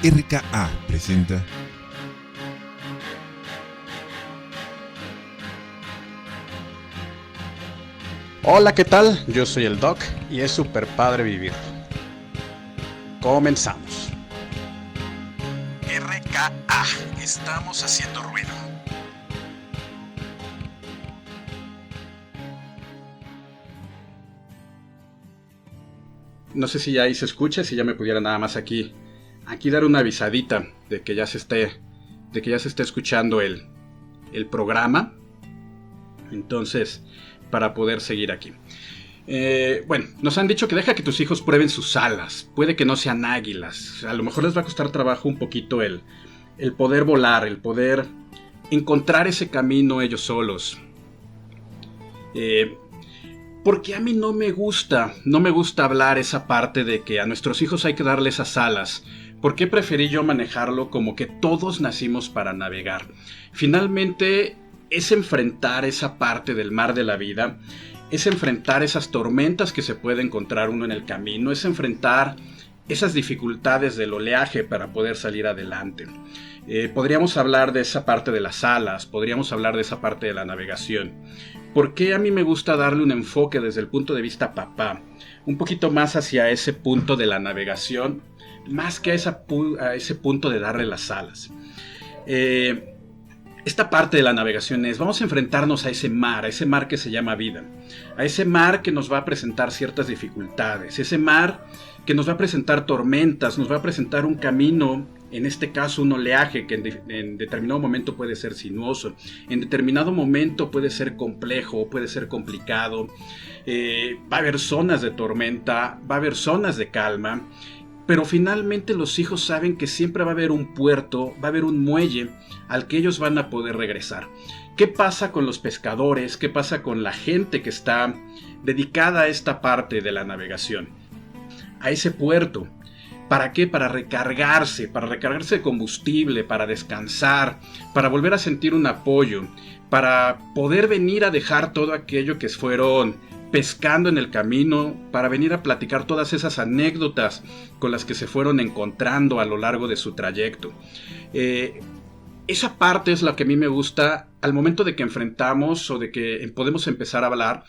RKA presenta Hola, ¿qué tal? Yo soy el Doc y es súper padre vivir. Comenzamos. RKA, estamos haciendo ruido. No sé si ya ahí se escucha, si ya me pudiera nada más aquí dar una avisadita de que ya se esté escuchando el programa. Entonces, para poder seguir aquí. Bueno, nos han dicho que deja que tus hijos prueben sus alas. Puede que no sean águilas. A lo mejor les va a costar trabajo un poquito el poder volar, el poder encontrar ese camino ellos solos. Porque a mí no me gusta hablar esa parte de que a nuestros hijos hay que darles esas alas. ¿Por qué preferí yo manejarlo como que todos nacimos para navegar? Finalmente es enfrentar esa parte del mar de la vida, es enfrentar esas tormentas que se puede encontrar uno en el camino, es enfrentar esas dificultades del oleaje para poder salir adelante. Podríamos hablar de esa parte de las alas, podríamos hablar de esa parte de la navegación. ¿Por qué a mí me gusta darle un enfoque desde el punto de vista papá? Un poquito más hacia ese punto de la navegación, más que a ese punto de darle las alas. Esta parte de la navegación es, vamos a enfrentarnos a ese mar que se llama vida, a ese mar que nos va a presentar ciertas dificultades, ese mar que nos va a presentar tormentas, nos va a presentar un camino, en este caso un oleaje que en determinado momento puede ser sinuoso, en determinado momento puede ser complejo, puede ser complicado, va a haber zonas de tormenta, va a haber zonas de calma. Pero finalmente los hijos saben que siempre va a haber un puerto, va a haber un muelle al que ellos van a poder regresar. ¿Qué pasa con los pescadores? ¿Qué pasa con la gente que está dedicada a esta parte de la navegación? A ese puerto. ¿Para qué? Para recargarse de combustible, para descansar, para volver a sentir un apoyo, para poder venir a dejar todo aquello que fueron pescando en el camino, para venir a platicar todas esas anécdotas con las que se fueron encontrando a lo largo de su trayecto. Esa parte es la que a mí me gusta al momento de que enfrentamos o de que podemos empezar a hablar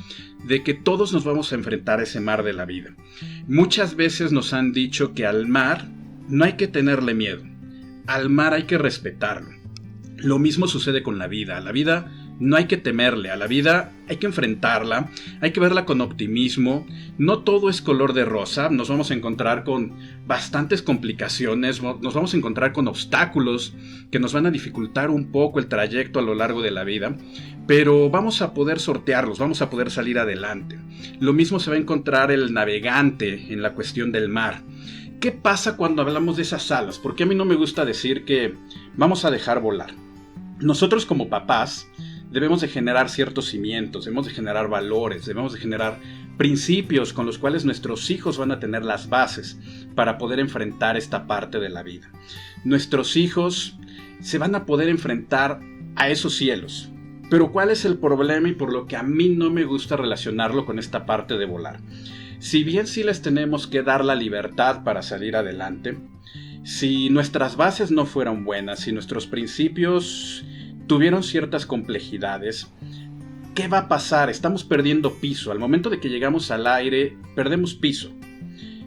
de que todos nos vamos a enfrentar a ese mar de la vida. Muchas veces nos han dicho que al mar no hay que tenerle miedo, al mar hay que respetarlo. Lo mismo sucede con la vida. A la vida no hay que temerle, a la vida hay que enfrentarla, hay que verla con optimismo. No todo es color de rosa, nos vamos a encontrar con bastantes complicaciones, nos vamos a encontrar con obstáculos que nos van a dificultar un poco el trayecto a lo largo de la vida, pero vamos a poder sortearlos, vamos a poder salir adelante. Lo mismo se va a encontrar el navegante en la cuestión del mar. ¿Qué pasa cuando hablamos de esas alas? Porque a mí no me gusta decir que vamos a dejar volar. Nosotros como papás debemos de generar ciertos cimientos, debemos de generar valores, debemos de generar principios con los cuales nuestros hijos van a tener las bases para poder enfrentar esta parte de la vida. Nuestros hijos se van a poder enfrentar a esos cielos. Pero ¿cuál es el problema y por lo que a mí no me gusta relacionarlo con esta parte de volar? Si bien sí les tenemos que dar la libertad para salir adelante, si nuestras bases no fueron buenas, si nuestros principios tuvieron ciertas complejidades, ¿qué va a pasar? Estamos perdiendo piso. Al momento de que llegamos al aire, perdemos piso.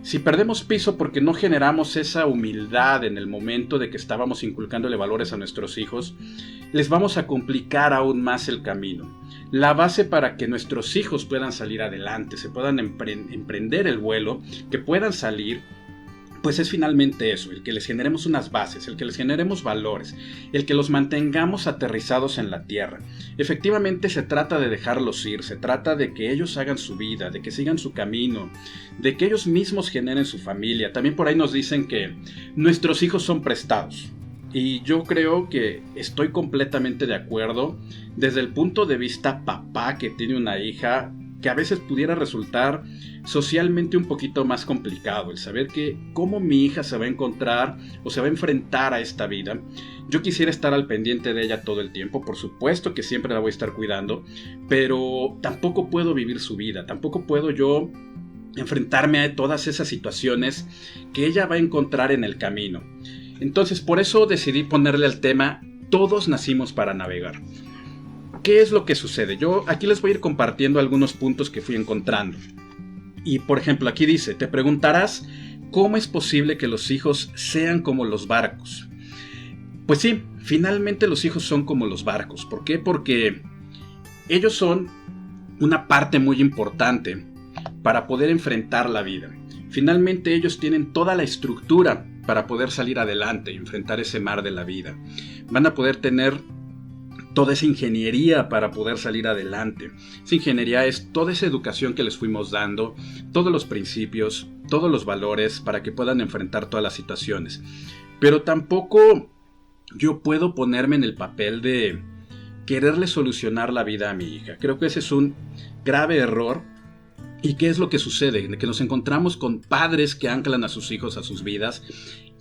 Si perdemos piso porque no generamos esa humildad en el momento de que estábamos inculcándole valores a nuestros hijos, les vamos a complicar aún más el camino. La base para que nuestros hijos puedan salir adelante, se puedan emprender el vuelo, que puedan salir, pues es finalmente eso, el que les generemos unas bases, el que les generemos valores, el que los mantengamos aterrizados en la tierra. Efectivamente se trata de dejarlos ir, se trata de que ellos hagan su vida, de que sigan su camino, de que ellos mismos generen su familia. También por ahí nos dicen que nuestros hijos son prestados. Y yo creo que estoy completamente de acuerdo desde el punto de vista papá que tiene una hija, que a veces pudiera resultar socialmente un poquito más complicado, el saber que cómo mi hija se va a encontrar o se va a enfrentar a esta vida. Yo quisiera estar al pendiente de ella todo el tiempo, por supuesto que siempre la voy a estar cuidando, pero tampoco puedo vivir su vida, tampoco puedo yo enfrentarme a todas esas situaciones que ella va a encontrar en el camino. Entonces, por eso decidí ponerle al tema Todos nacimos para navegar. ¿Qué es lo que sucede? Yo aquí les voy a ir compartiendo algunos puntos que fui encontrando. Y por ejemplo, aquí dice, te preguntarás, ¿cómo es posible que los hijos sean como los barcos? Pues sí, finalmente los hijos son como los barcos. ¿Por qué? Porque ellos son una parte muy importante para poder enfrentar la vida. Finalmente ellos tienen toda la estructura para poder salir adelante y enfrentar ese mar de la vida. Van a poder tener toda esa ingeniería para poder salir adelante. Esa ingeniería es toda esa educación que les fuimos dando, todos los principios, todos los valores para que puedan enfrentar todas las situaciones. Pero tampoco yo puedo ponerme en el papel de quererle solucionar la vida a mi hija. Creo que ese es un grave error. ¿Y qué es lo que sucede? Que nos encontramos con padres que anclan a sus hijos a sus vidas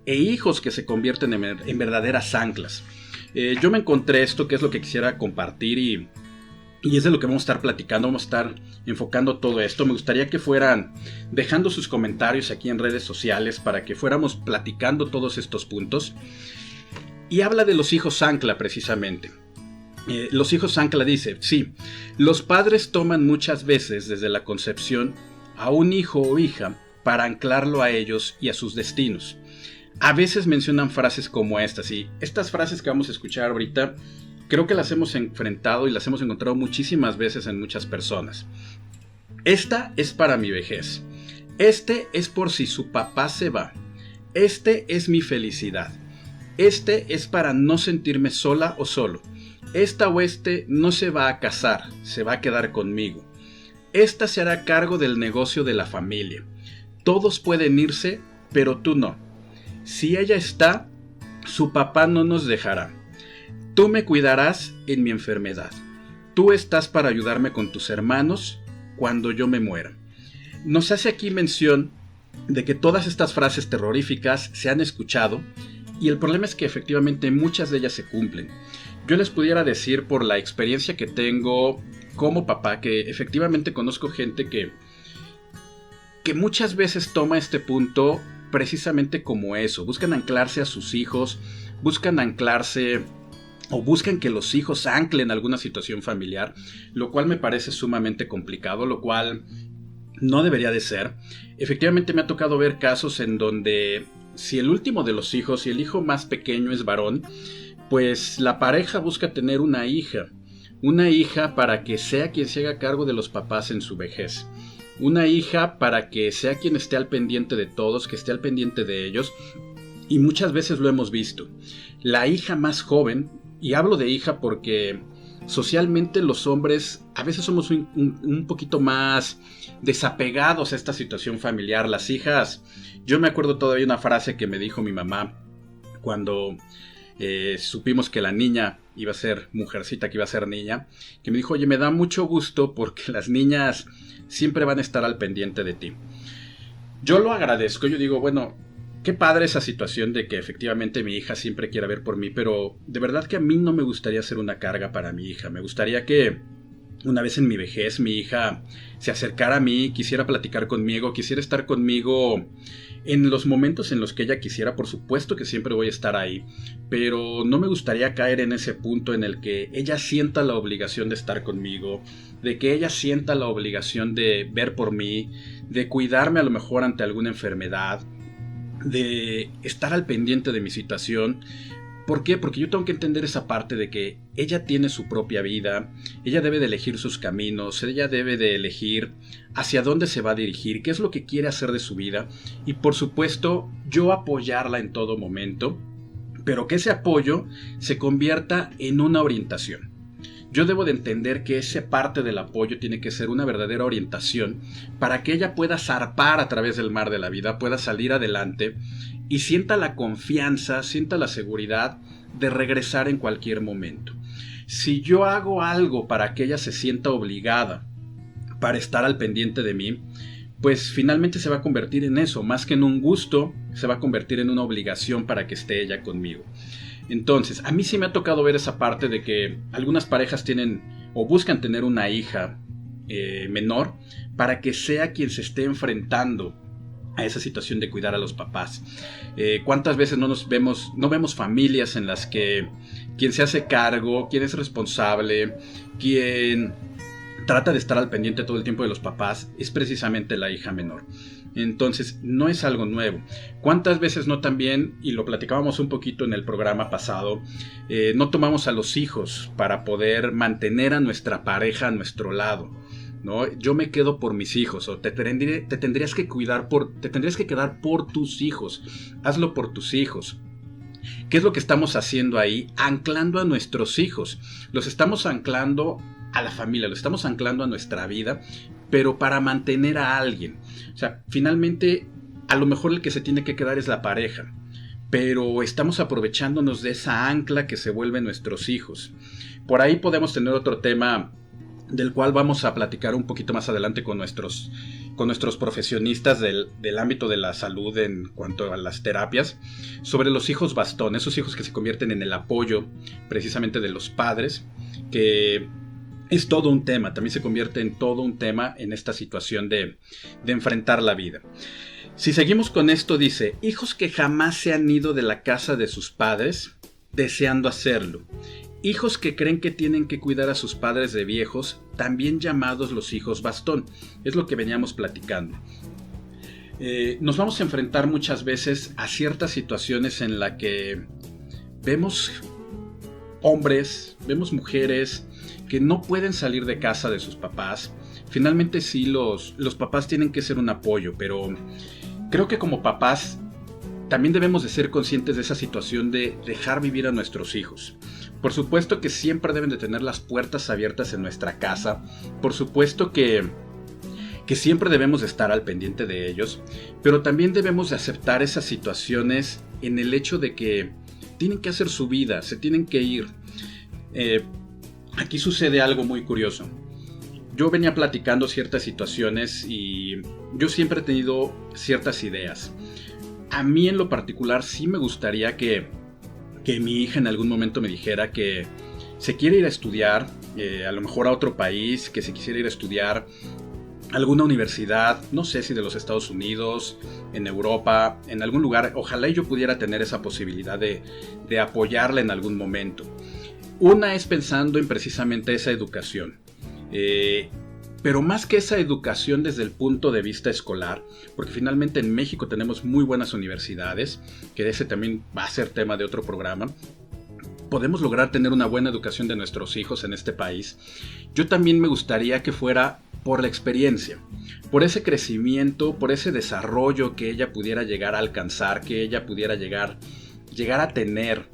e hijos que se convierten en verdaderas anclas. Yo me encontré esto, que es lo que quisiera compartir y es de lo que vamos a estar platicando, vamos a estar enfocando todo esto. Me gustaría que fueran dejando sus comentarios aquí en redes sociales para que fuéramos platicando todos estos puntos. Y habla de los hijos ancla precisamente. Los hijos ancla dice, sí, los padres toman muchas veces desde la concepción a un hijo o hija para anclarlo a ellos y a sus destinos. A veces mencionan frases como estas, y estas frases que vamos a escuchar ahorita creo que las hemos enfrentado y las hemos encontrado muchísimas veces en muchas personas. Esta es para mi vejez. Este es por si su papá se va. Este es mi felicidad. Este es para no sentirme sola o solo. Esta o este no se va a casar, se va a quedar conmigo. Esta se hará cargo del negocio de la familia. Todos pueden irse, pero tú no. Si ella está, su papá no nos dejará. Tú me cuidarás en mi enfermedad. Tú estás para ayudarme con tus hermanos cuando yo me muera. Nos hace aquí mención de que todas estas frases terroríficas se han escuchado y el problema es que efectivamente muchas de ellas se cumplen. Yo les pudiera decir por la experiencia que tengo como papá que efectivamente conozco gente que muchas veces toma este punto precisamente como eso. Buscan anclarse a sus hijos, buscan anclarse o buscan que los hijos anclen alguna situación familiar, lo cual me parece sumamente complicado, lo cual no debería de ser. Efectivamente me ha tocado ver casos en donde si el último de los hijos, si el hijo más pequeño es varón, pues la pareja busca tener una hija para que sea quien se haga cargo de los papás en su vejez. Una hija para que sea quien esté al pendiente de todos, que esté al pendiente de ellos. Y muchas veces lo hemos visto. La hija más joven, y hablo de hija porque socialmente los hombres a veces somos un poquito más desapegados a esta situación familiar. Las hijas, yo me acuerdo todavía una frase que me dijo mi mamá cuando supimos que la niña iba a ser mujercita, que iba a ser niña, que me dijo, oye, me da mucho gusto porque las niñas siempre van a estar al pendiente de ti. Yo lo agradezco, yo digo, bueno, qué padre esa situación de que efectivamente mi hija siempre quiera ver por mí, pero de verdad que a mí no me gustaría ser una carga para mi hija. Me gustaría que una vez en mi vejez mi hija se acercara a mí, quisiera platicar conmigo, quisiera estar conmigo en los momentos en los que ella quisiera. Por supuesto que siempre voy a estar ahí, pero no me gustaría caer en ese punto en el que ella sienta la obligación de estar conmigo, de que ella sienta la obligación de ver por mí, de cuidarme a lo mejor ante alguna enfermedad, de estar al pendiente de mi situación. ¿Por qué? Porque yo tengo que entender esa parte de que ella tiene su propia vida, ella debe de elegir sus caminos, ella debe de elegir hacia dónde se va a dirigir, qué es lo que quiere hacer de su vida, y por supuesto yo apoyarla en todo momento, pero que ese apoyo se convierta en una orientación. Yo debo de entender que esa parte del apoyo tiene que ser una verdadera orientación para que ella pueda zarpar a través del mar de la vida, pueda salir adelante y sienta la confianza, sienta la seguridad de regresar en cualquier momento. Si yo hago algo para que ella se sienta obligada para estar al pendiente de mí, pues finalmente se va a convertir en eso, más que en un gusto, se va a convertir en una obligación para que esté ella conmigo. Entonces, a mí sí me ha tocado ver esa parte de que algunas parejas tienen o buscan tener una hija menor para que sea quien se esté enfrentando a esa situación de cuidar a los papás. ¿Cuántas veces no vemos familias en las que quien se hace cargo, quien es responsable, quien trata de estar al pendiente todo el tiempo de los papás es precisamente la hija menor? Entonces no es algo nuevo. ¿Cuántas veces no también, y lo platicábamos un poquito en el programa pasado, no tomamos a los hijos para poder mantener a nuestra pareja a nuestro lado, ¿no? Yo me quedo por mis hijos, o te tendrías que quedar por tus hijos, hazlo por tus hijos. ¿Qué es lo que estamos haciendo ahí? Anclando a nuestros hijos, los estamos anclando a la familia, los estamos anclando a nuestra vida, pero para mantener a alguien. O sea, finalmente, a lo mejor el que se tiene que quedar es la pareja, pero estamos aprovechándonos de esa ancla que se vuelven nuestros hijos. Por ahí podemos tener otro tema del cual vamos a platicar un poquito más adelante con nuestros profesionistas del ámbito de la salud en cuanto a las terapias, sobre los hijos bastón, esos hijos que se convierten en el apoyo precisamente de los padres, que es todo un tema, también se convierte en todo un tema en esta situación de enfrentar la vida. Si seguimos con esto, dice, hijos que jamás se han ido de la casa de sus padres, deseando hacerlo. Hijos que creen que tienen que cuidar a sus padres de viejos, también llamados los hijos bastón. Es lo que veníamos platicando. Nos vamos a enfrentar muchas veces a ciertas situaciones en las que vemos hombres, vemos mujeres que no pueden salir de casa de sus papás. Finalmente sí, los papás tienen que ser un apoyo, pero creo que como papás también debemos de ser conscientes de esa situación de dejar vivir a nuestros hijos. Por supuesto que siempre deben de tener las puertas abiertas en nuestra casa. Por supuesto que siempre debemos de estar al pendiente de ellos, pero también debemos de aceptar esas situaciones en el hecho de que tienen que hacer su vida, se tienen que ir. Aquí sucede algo muy curioso. Yo venía platicando ciertas situaciones y yo siempre he tenido ciertas ideas. A mí en lo particular sí me gustaría que mi hija en algún momento me dijera que se quiere ir a estudiar, a lo mejor a otro país, que se quisiera ir a estudiar a alguna universidad, no sé si de los Estados Unidos, en Europa, en algún lugar. Ojalá yo pudiera tener esa posibilidad de apoyarla en algún momento. Una es pensando en precisamente esa educación, pero más que esa educación desde el punto de vista escolar, porque finalmente en México tenemos muy buenas universidades, que ese también va a ser tema de otro programa. Podemos lograr tener una buena educación de nuestros hijos en este país. Yo también me gustaría que fuera por la experiencia, por ese crecimiento, por ese desarrollo que ella pudiera llegar a alcanzar, que ella pudiera llegar a tener.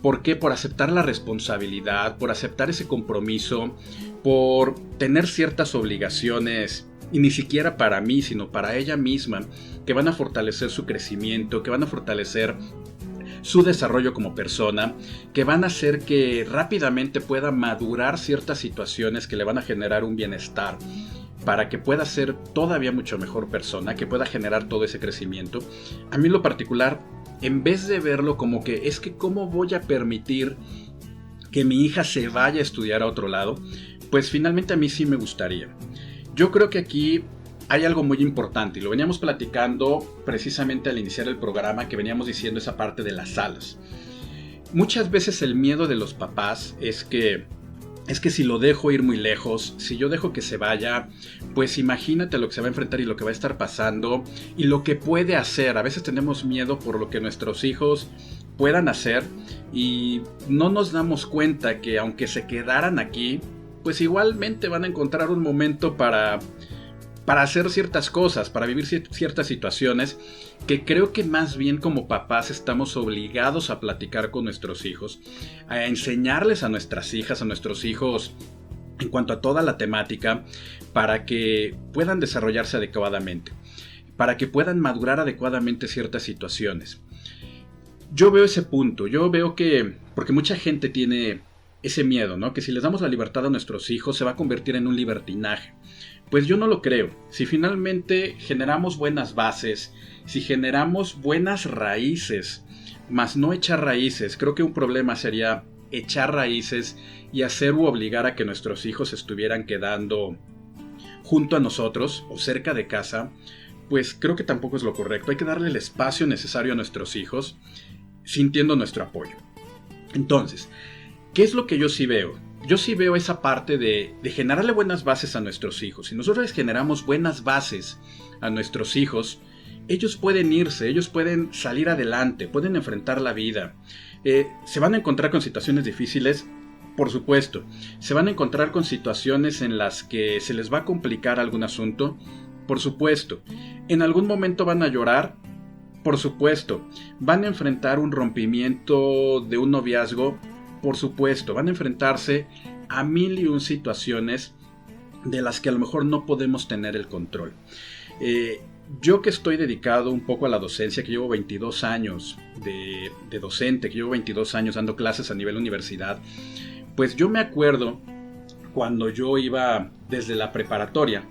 ¿Por qué? Por aceptar la responsabilidad, por aceptar ese compromiso, por tener ciertas obligaciones, y ni siquiera para mí, sino para ella misma, que van a fortalecer su crecimiento, que van a fortalecer su desarrollo como persona, que van a hacer que rápidamente pueda madurar ciertas situaciones que le van a generar un bienestar, para que pueda ser todavía mucho mejor persona, que pueda generar todo ese crecimiento. A mí en lo particular, en vez de verlo como que es que cómo voy a permitir que mi hija se vaya a estudiar a otro lado, pues finalmente a mí sí me gustaría. Yo creo que aquí hay algo muy importante y lo veníamos platicando precisamente al iniciar el programa, que veníamos diciendo esa parte de las salas. Muchas veces el miedo de los papás es que si lo dejo ir muy lejos, si yo dejo que se vaya, pues imagínate lo que se va a enfrentar y lo que va a estar pasando y lo que puede hacer. A veces tenemos miedo por lo que nuestros hijos puedan hacer y no nos damos cuenta que aunque se quedaran aquí, pues igualmente van a encontrar un momento para hacer ciertas cosas, para vivir ciertas situaciones, que creo que más bien como papás estamos obligados a platicar con nuestros hijos, a enseñarles a nuestras hijas, a nuestros hijos en cuanto a toda la temática, para que puedan desarrollarse adecuadamente, para que puedan madurar adecuadamente ciertas situaciones. Yo veo ese punto, yo veo que, porque mucha gente tiene ese miedo, ¿no? Que si les damos la libertad a nuestros hijos se va a convertir en un libertinaje. Pues yo no lo creo. Si finalmente generamos buenas bases, si generamos buenas raíces, más no echar raíces, creo que un problema sería echar raíces y hacer u obligar a que nuestros hijos estuvieran quedando junto a nosotros o cerca de casa, pues creo que tampoco es lo correcto. Hay que darle el espacio necesario a nuestros hijos, sintiendo nuestro apoyo. Entonces, ¿qué es lo que yo sí veo? Yo sí veo esa parte de generarle buenas bases a nuestros hijos. Si nosotros les generamos buenas bases a nuestros hijos, ellos pueden irse, ellos pueden salir adelante, pueden enfrentar la vida. Se van a encontrar con situaciones difíciles, por supuesto. Se van a encontrar con situaciones en las que se les va a complicar algún asunto, por supuesto. En algún momento van a llorar, por supuesto. Van a enfrentar un rompimiento de un noviazgo, por supuesto. Van a enfrentarse a 1001 situaciones de las que a lo mejor no podemos tener el control. Yo que estoy dedicado un poco a la docencia, que llevo 22 años de docente, que llevo 22 años dando clases a nivel universidad, pues yo me acuerdo cuando yo iba desde la preparatoria,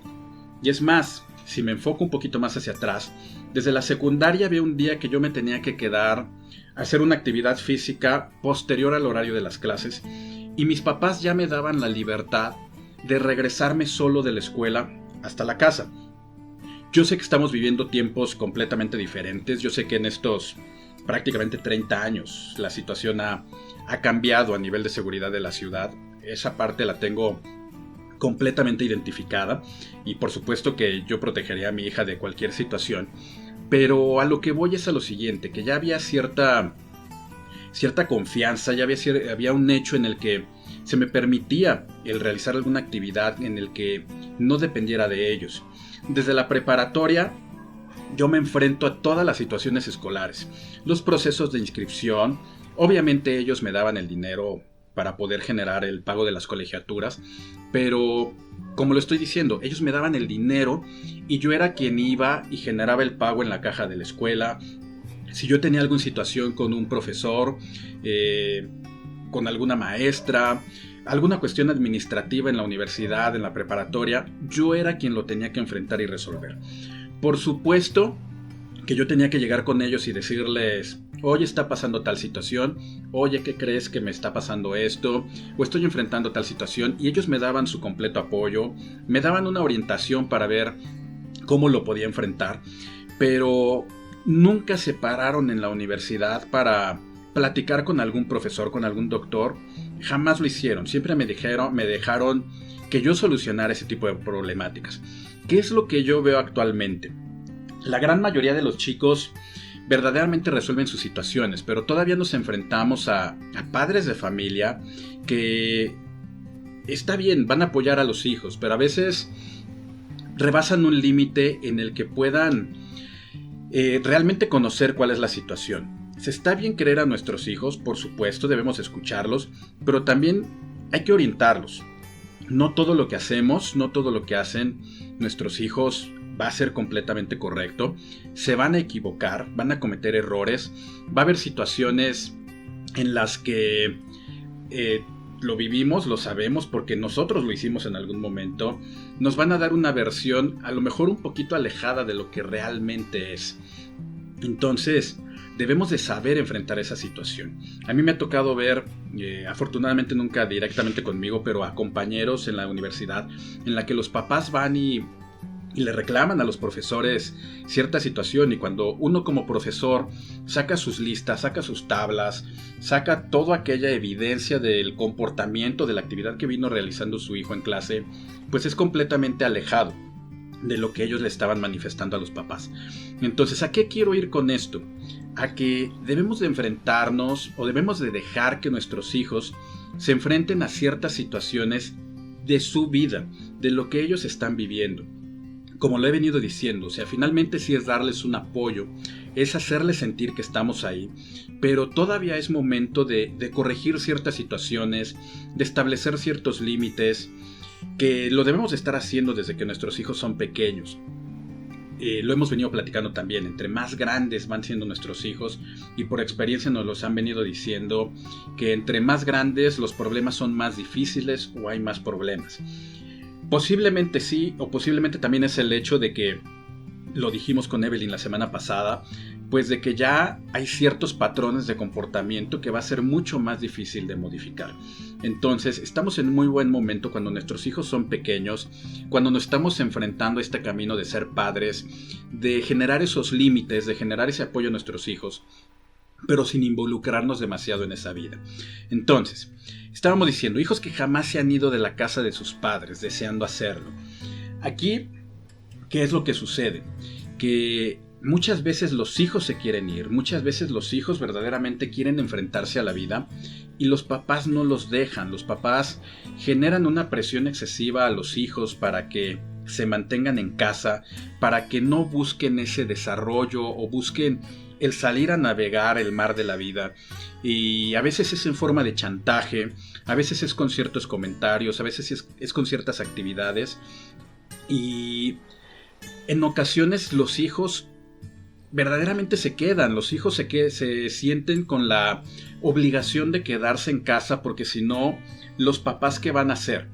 y es más, si me enfoco un poquito más hacia atrás, desde la secundaria había un día que yo me tenía que quedar a hacer una actividad física posterior al horario de las clases, y mis papás ya me daban la libertad de regresarme solo de la escuela hasta la casa. Yo sé que estamos viviendo tiempos completamente diferentes. Yo sé que en estos prácticamente 30 años la situación ha cambiado a nivel de seguridad de la ciudad. Esa parte la tengo completamente identificada y por supuesto que yo protegería a mi hija de cualquier situación. Pero a lo que voy es a lo siguiente, que ya había cierta confianza, ya había un hecho en el que se me permitía el realizar alguna actividad en el que no dependiera de ellos. Desde la preparatoria yo me enfrento a todas las situaciones escolares, los procesos de inscripción. Obviamente ellos me daban el dinero para poder generar el pago de las colegiaturas, pero como lo estoy diciendo, ellos me daban el dinero y yo era quien iba y generaba el pago en la caja de la escuela. Si yo tenía alguna situación con un profesor, con alguna maestra, alguna cuestión administrativa en la universidad, en la preparatoria, yo era quien lo tenía que enfrentar y resolver. Por supuesto que yo tenía que llegar con ellos y decirles: oye, está pasando tal situación, oye, ¿qué crees que me está pasando esto? O estoy enfrentando tal situación, y ellos me daban su completo apoyo, me daban una orientación para ver cómo lo podía enfrentar, pero nunca se pararon en la universidad para platicar con algún profesor, con algún doctor. Jamás lo hicieron. Siempre me dejaron que yo solucionara ese tipo de problemáticas. ¿Qué es lo que yo veo actualmente? La gran mayoría de los chicos verdaderamente resuelven sus situaciones, pero todavía nos enfrentamos a padres de familia que está bien, van a apoyar a los hijos, pero a veces rebasan un límite en el que puedan realmente conocer cuál es la situación. Se está bien querer a nuestros hijos, por supuesto, debemos escucharlos, pero también hay que orientarlos. No todo lo que hacemos, no todo lo que hacen nuestros hijos va a ser completamente correcto. Se van a equivocar, van a cometer errores, va a haber situaciones en las que lo vivimos, lo sabemos porque nosotros lo hicimos en algún momento. Nos van a dar una versión a lo mejor un poquito alejada de lo que realmente es. Entonces debemos de saber enfrentar esa situación. A mí me ha tocado ver, afortunadamente nunca directamente conmigo, pero a compañeros en la universidad, en la que los papás van y le reclaman a los profesores cierta situación, y cuando uno como profesor saca sus listas, saca sus tablas, saca toda aquella evidencia del comportamiento, de la actividad que vino realizando su hijo en clase, pues es completamente alejado de lo que ellos le estaban manifestando a los papás. Entonces, ¿a qué quiero ir con esto? A que debemos de enfrentarnos o debemos de dejar que nuestros hijos se enfrenten a ciertas situaciones de su vida, de lo que ellos están viviendo. Como lo he venido diciendo, o sea, finalmente sí es darles un apoyo, es hacerles sentir que estamos ahí, pero todavía es momento de corregir ciertas situaciones, de establecer ciertos límites, que lo debemos estar haciendo desde que nuestros hijos son pequeños. Lo hemos venido platicando también, entre más grandes van siendo nuestros hijos, y por experiencia nos los han venido diciendo, que entre más grandes los problemas son más difíciles o hay más problemas. Posiblemente sí, o posiblemente también es el hecho de que, lo dijimos con Evelyn la semana pasada, pues de que ya hay ciertos patrones de comportamiento que va a ser mucho más difícil de modificar. Entonces estamos en un muy buen momento cuando nuestros hijos son pequeños, cuando nos estamos enfrentando a este camino de ser padres, de generar esos límites, de generar ese apoyo a nuestros hijos, pero sin involucrarnos demasiado en esa vida. Entonces, estábamos diciendo, hijos que jamás se han ido de la casa de sus padres, deseando hacerlo. Aquí, ¿qué es lo que sucede? Que muchas veces los hijos se quieren ir, muchas veces los hijos verdaderamente quieren enfrentarse a la vida y los papás no los dejan. Los papás generan una presión excesiva a los hijos para que se mantengan en casa, para que no busquen ese desarrollo o busquen el salir a navegar el mar de la vida. Y a veces es en forma de chantaje, a veces es con ciertos comentarios, a veces es con ciertas actividades. Y en ocasiones los hijos verdaderamente se quedan, los hijos se sienten con la obligación de quedarse en casa porque si no, los papás ¿qué van a hacer?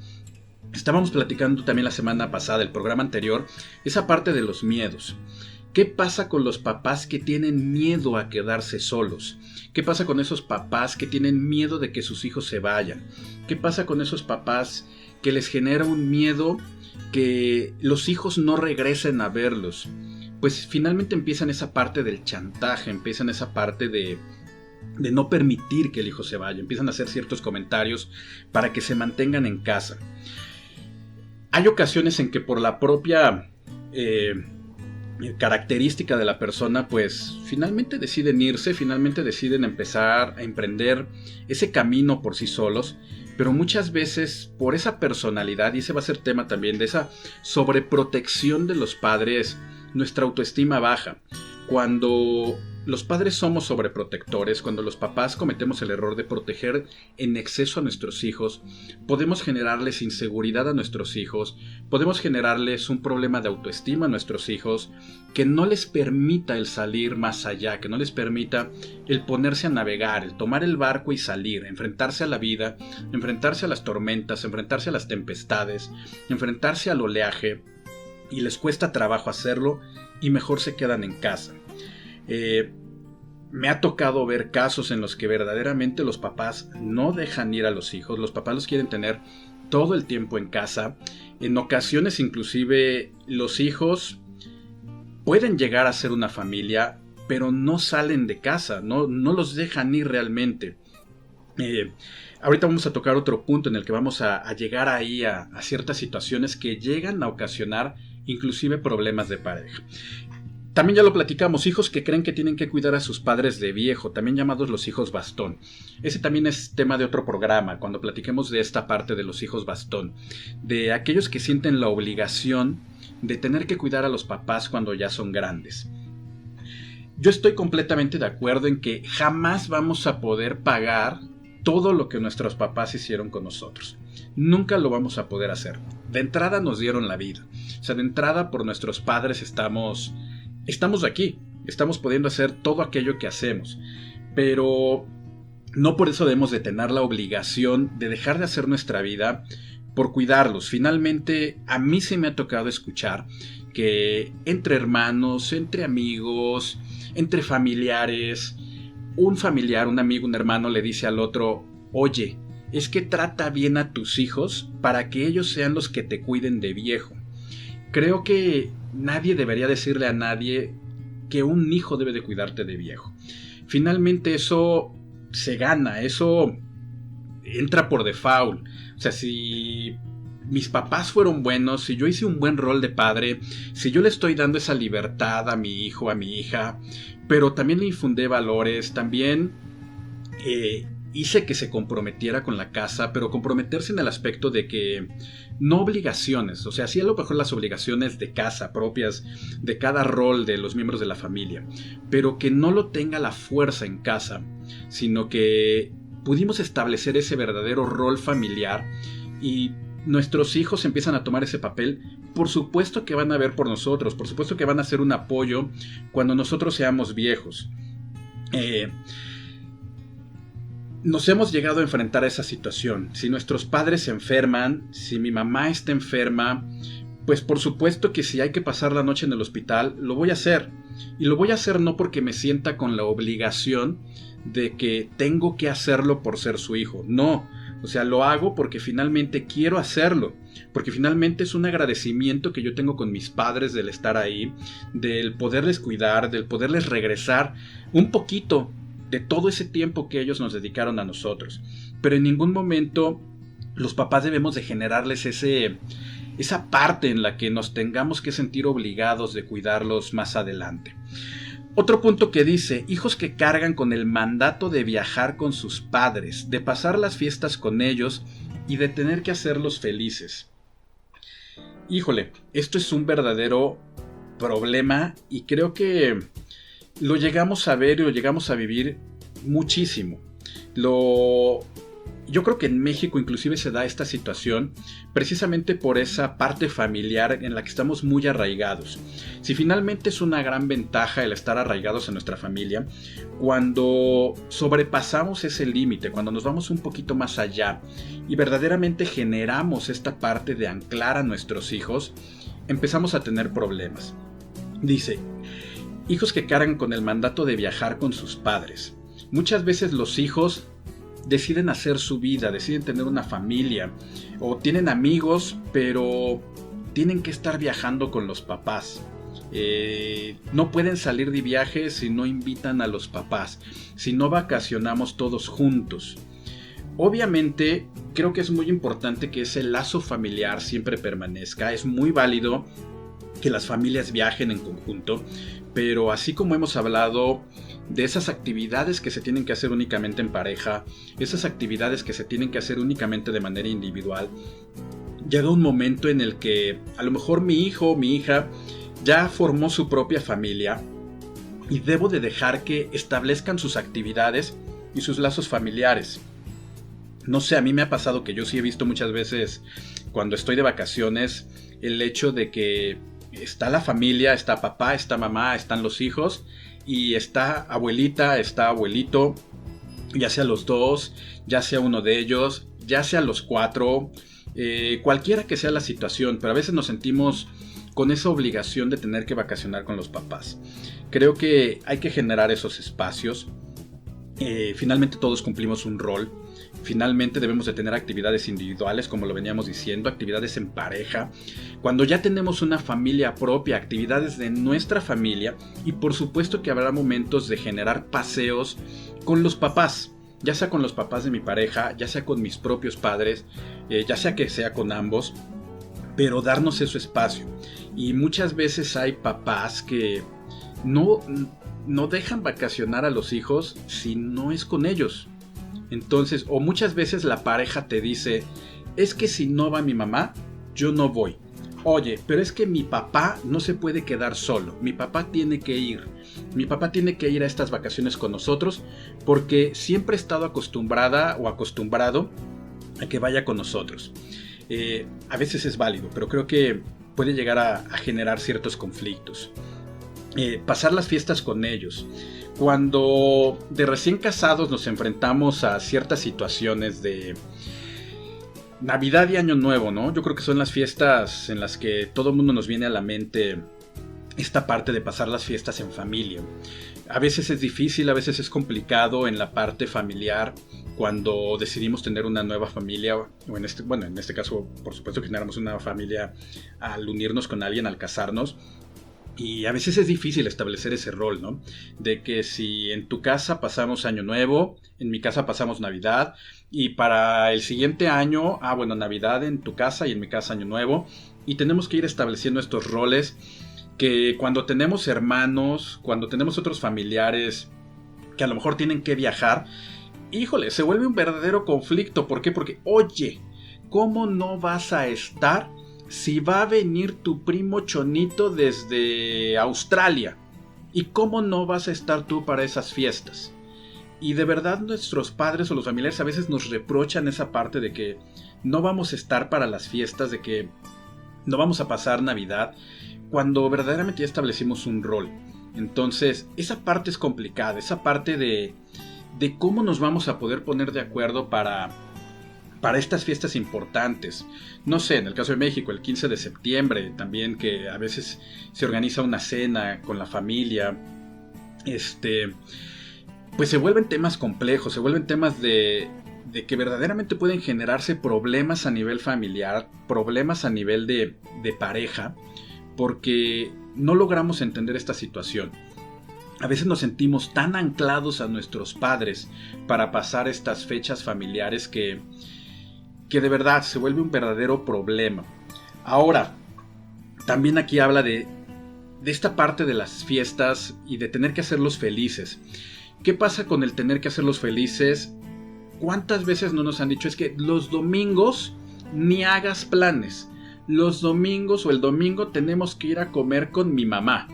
Estábamos platicando también la semana pasada, el programa anterior, esa parte de los miedos. ¿Qué pasa con los papás que tienen miedo a quedarse solos? ¿Qué pasa con esos papás que tienen miedo de que sus hijos se vayan? ¿Qué pasa con esos papás que les genera un miedo que los hijos no regresen a verlos? Pues finalmente empiezan esa parte del chantaje, empiezan esa parte de no permitir que el hijo se vaya, empiezan a hacer ciertos comentarios para que se mantengan en casa. Hay ocasiones en que por la propia característica de la persona, pues finalmente deciden irse, finalmente deciden empezar a emprender ese camino por sí solos, pero muchas veces por esa personalidad, y ese va a ser tema también de esa sobreprotección de los padres, nuestra autoestima baja. Cuando los padres somos sobreprotectores, cuando los papás cometemos el error de proteger en exceso a nuestros hijos, podemos generarles inseguridad a nuestros hijos, podemos generarles un problema de autoestima a nuestros hijos que no les permita el salir más allá, que no les permita el ponerse a navegar, el tomar el barco y salir, enfrentarse a la vida, enfrentarse a las tormentas, enfrentarse a las tempestades, enfrentarse al oleaje, y les cuesta trabajo hacerlo y mejor se quedan en casa. Me ha tocado ver casos en los que verdaderamente los papás no dejan ir a los hijos, los papás los quieren tener todo el tiempo en casa. En ocasiones inclusive los hijos pueden llegar a ser una familia, pero no salen de casa, no los dejan ir realmente. Ahorita vamos a tocar otro punto en el que vamos a llegar ahí a ciertas situaciones que llegan a ocasionar inclusive problemas de pareja. También ya lo platicamos, hijos que creen que tienen que cuidar a sus padres de viejo, también llamados los hijos bastón. Ese también es tema de otro programa, cuando platiquemos de esta parte de los hijos bastón, de aquellos que sienten la obligación de tener que cuidar a los papás cuando ya son grandes. Yo estoy completamente de acuerdo en que jamás vamos a poder pagar todo lo que nuestros papás hicieron con nosotros. Nunca lo vamos a poder hacer. De entrada nos dieron la vida. O sea, de entrada por nuestros padres estamos aquí. Estamos pudiendo hacer todo aquello que hacemos. Pero no por eso debemos de tener la obligación de dejar de hacer nuestra vida por cuidarlos. Finalmente, a mí se me ha tocado escuchar que entre hermanos, entre amigos, entre familiares, un familiar, un amigo, un hermano le dice al otro: oye, es que trata bien a tus hijos para que ellos sean los que te cuiden de viejo. Creo que nadie debería decirle a nadie que un hijo debe de cuidarte de viejo. Finalmente eso se gana, eso entra por default. O sea, si mis papás fueron buenos, si yo hice un buen rol de padre, si yo le estoy dando esa libertad a mi hijo, a mi hija, pero también le infundí valores, también hice que se comprometiera con la casa, pero comprometerse en el aspecto de que no obligaciones, o sea, sí a lo mejor las obligaciones de casa propias de cada rol de los miembros de la familia, pero que no lo tenga la fuerza en casa, sino que pudimos establecer ese verdadero rol familiar y nuestros hijos empiezan a tomar ese papel. Por supuesto que van a ver por nosotros, por supuesto que van a ser un apoyo cuando nosotros seamos viejos. Nos hemos llegado a enfrentar a esa situación. Si nuestros padres se enferman, si mi mamá está enferma, pues por supuesto que si hay que pasar la noche en el hospital, lo voy a hacer. Y lo voy a hacer no porque me sienta con la obligación de que tengo que hacerlo por ser su hijo. No, o sea, lo hago porque finalmente quiero hacerlo. Porque finalmente es un agradecimiento que yo tengo con mis padres del estar ahí, del poderles cuidar, del poderles regresar un poquito de todo ese tiempo que ellos nos dedicaron a nosotros. Pero en ningún momento los papás debemos de generarles esa parte en la que nos tengamos que sentir obligados de cuidarlos más adelante. Otro punto que dice: hijos que cargan con el mandato de viajar con sus padres, de pasar las fiestas con ellos y de tener que hacerlos felices. Híjole, esto es un verdadero problema y creo que lo llegamos a ver y lo llegamos a vivir muchísimo. Yo creo que en México inclusive se da esta situación precisamente por esa parte familiar en la que estamos muy arraigados. Si finalmente es una gran ventaja el estar arraigados en nuestra familia, cuando sobrepasamos ese límite, cuando nos vamos un poquito más allá y verdaderamente generamos esta parte de anclar a nuestros hijos, empezamos a tener problemas. Dice: hijos que cargan con el mandato de viajar con sus padres. Muchas veces los hijos deciden hacer su vida, deciden tener una familia o tienen amigos, pero tienen que estar viajando con los papás. No pueden salir de viaje si no invitan a los papás, si no vacacionamos todos juntos. Obviamente creo que es muy importante que ese lazo familiar siempre permanezca. Es muy válido que las familias viajen en conjunto, pero así como hemos hablado de esas actividades que se tienen que hacer únicamente en pareja, esas actividades que se tienen que hacer únicamente de manera individual, llega un momento en el que a lo mejor mi hijo o mi hija ya formó su propia familia y debo de dejar que establezcan sus actividades y sus lazos familiares. No sé, a mí me ha pasado que yo sí he visto muchas veces cuando estoy de vacaciones el hecho de que está la familia, está papá, está mamá, están los hijos y está abuelita, está abuelito, ya sea los dos, ya sea uno de ellos, ya sea los cuatro, cualquiera que sea la situación, pero a veces nos sentimos con esa obligación de tener que vacacionar con los papás. Creo que hay que generar esos espacios. Finalmente todos cumplimos un rol. Finalmente debemos de tener actividades individuales, como lo veníamos diciendo, actividades en pareja. Cuando ya tenemos una familia propia, actividades de nuestra familia, y por supuesto que habrá momentos de generar paseos con los papás, ya sea con los papás de mi pareja, ya sea con mis propios padres, ya sea que sea con ambos, pero darnos ese espacio. Y muchas veces hay papás que no dejan vacacionar a los hijos si no es con ellos. Entonces, o muchas veces la pareja te dice: es que si no va mi mamá, yo no voy. Oye, pero es que mi papá no se puede quedar solo. Mi papá tiene que ir. Mi papá tiene que ir a estas vacaciones con nosotros porque siempre he estado acostumbrada o acostumbrado a que vaya con nosotros. A veces es válido, pero creo que puede llegar a generar ciertos conflictos. Pasar las fiestas con ellos. Cuando de recién casados nos enfrentamos a ciertas situaciones de Navidad y Año Nuevo, ¿no? Yo creo que son las fiestas en las que todo el mundo nos viene a la mente esta parte de pasar las fiestas en familia. A veces es difícil, a veces es complicado en la parte familiar cuando decidimos tener una nueva familia, o en este caso, por supuesto que generamos una nueva familia al unirnos con alguien, al casarnos. Y a veces es difícil establecer ese rol, ¿no? De que si en tu casa pasamos Año Nuevo, en mi casa pasamos Navidad, y para el siguiente año, Navidad en tu casa y en mi casa Año Nuevo, y tenemos que ir estableciendo estos roles que cuando tenemos hermanos, cuando tenemos otros familiares que a lo mejor tienen que viajar, híjole, se vuelve un verdadero conflicto. ¿Por qué? Porque, oye, ¿cómo no vas a estar si va a venir tu primo Chonito desde Australia? ¿Y cómo no vas a estar tú para esas fiestas? Y de verdad nuestros padres o los familiares a veces nos reprochan esa parte de que no vamos a estar para las fiestas, de que no vamos a pasar Navidad, cuando verdaderamente ya establecimos un rol. Entonces, esa parte es complicada, esa parte de cómo nos vamos a poder poner de acuerdo para para estas fiestas importantes. No sé, en el caso de México, el 15 de septiembre también, que a veces se organiza una cena con la familia, pues se vuelven temas complejos, se vuelven temas de que verdaderamente pueden generarse problemas a nivel familiar, problemas a nivel de pareja, porque no logramos entender esta situación. A veces nos sentimos tan anclados a nuestros padres para pasar estas fechas familiares que de verdad se vuelve un verdadero problema. Ahora, también aquí habla de esta parte de las fiestas y de tener que hacerlos felices. ¿Qué pasa con el tener que hacerlos felices? ¿Cuántas veces no nos han dicho es que los domingos ni hagas planes? Los domingos o el domingo tenemos que ir a comer con mi mamá.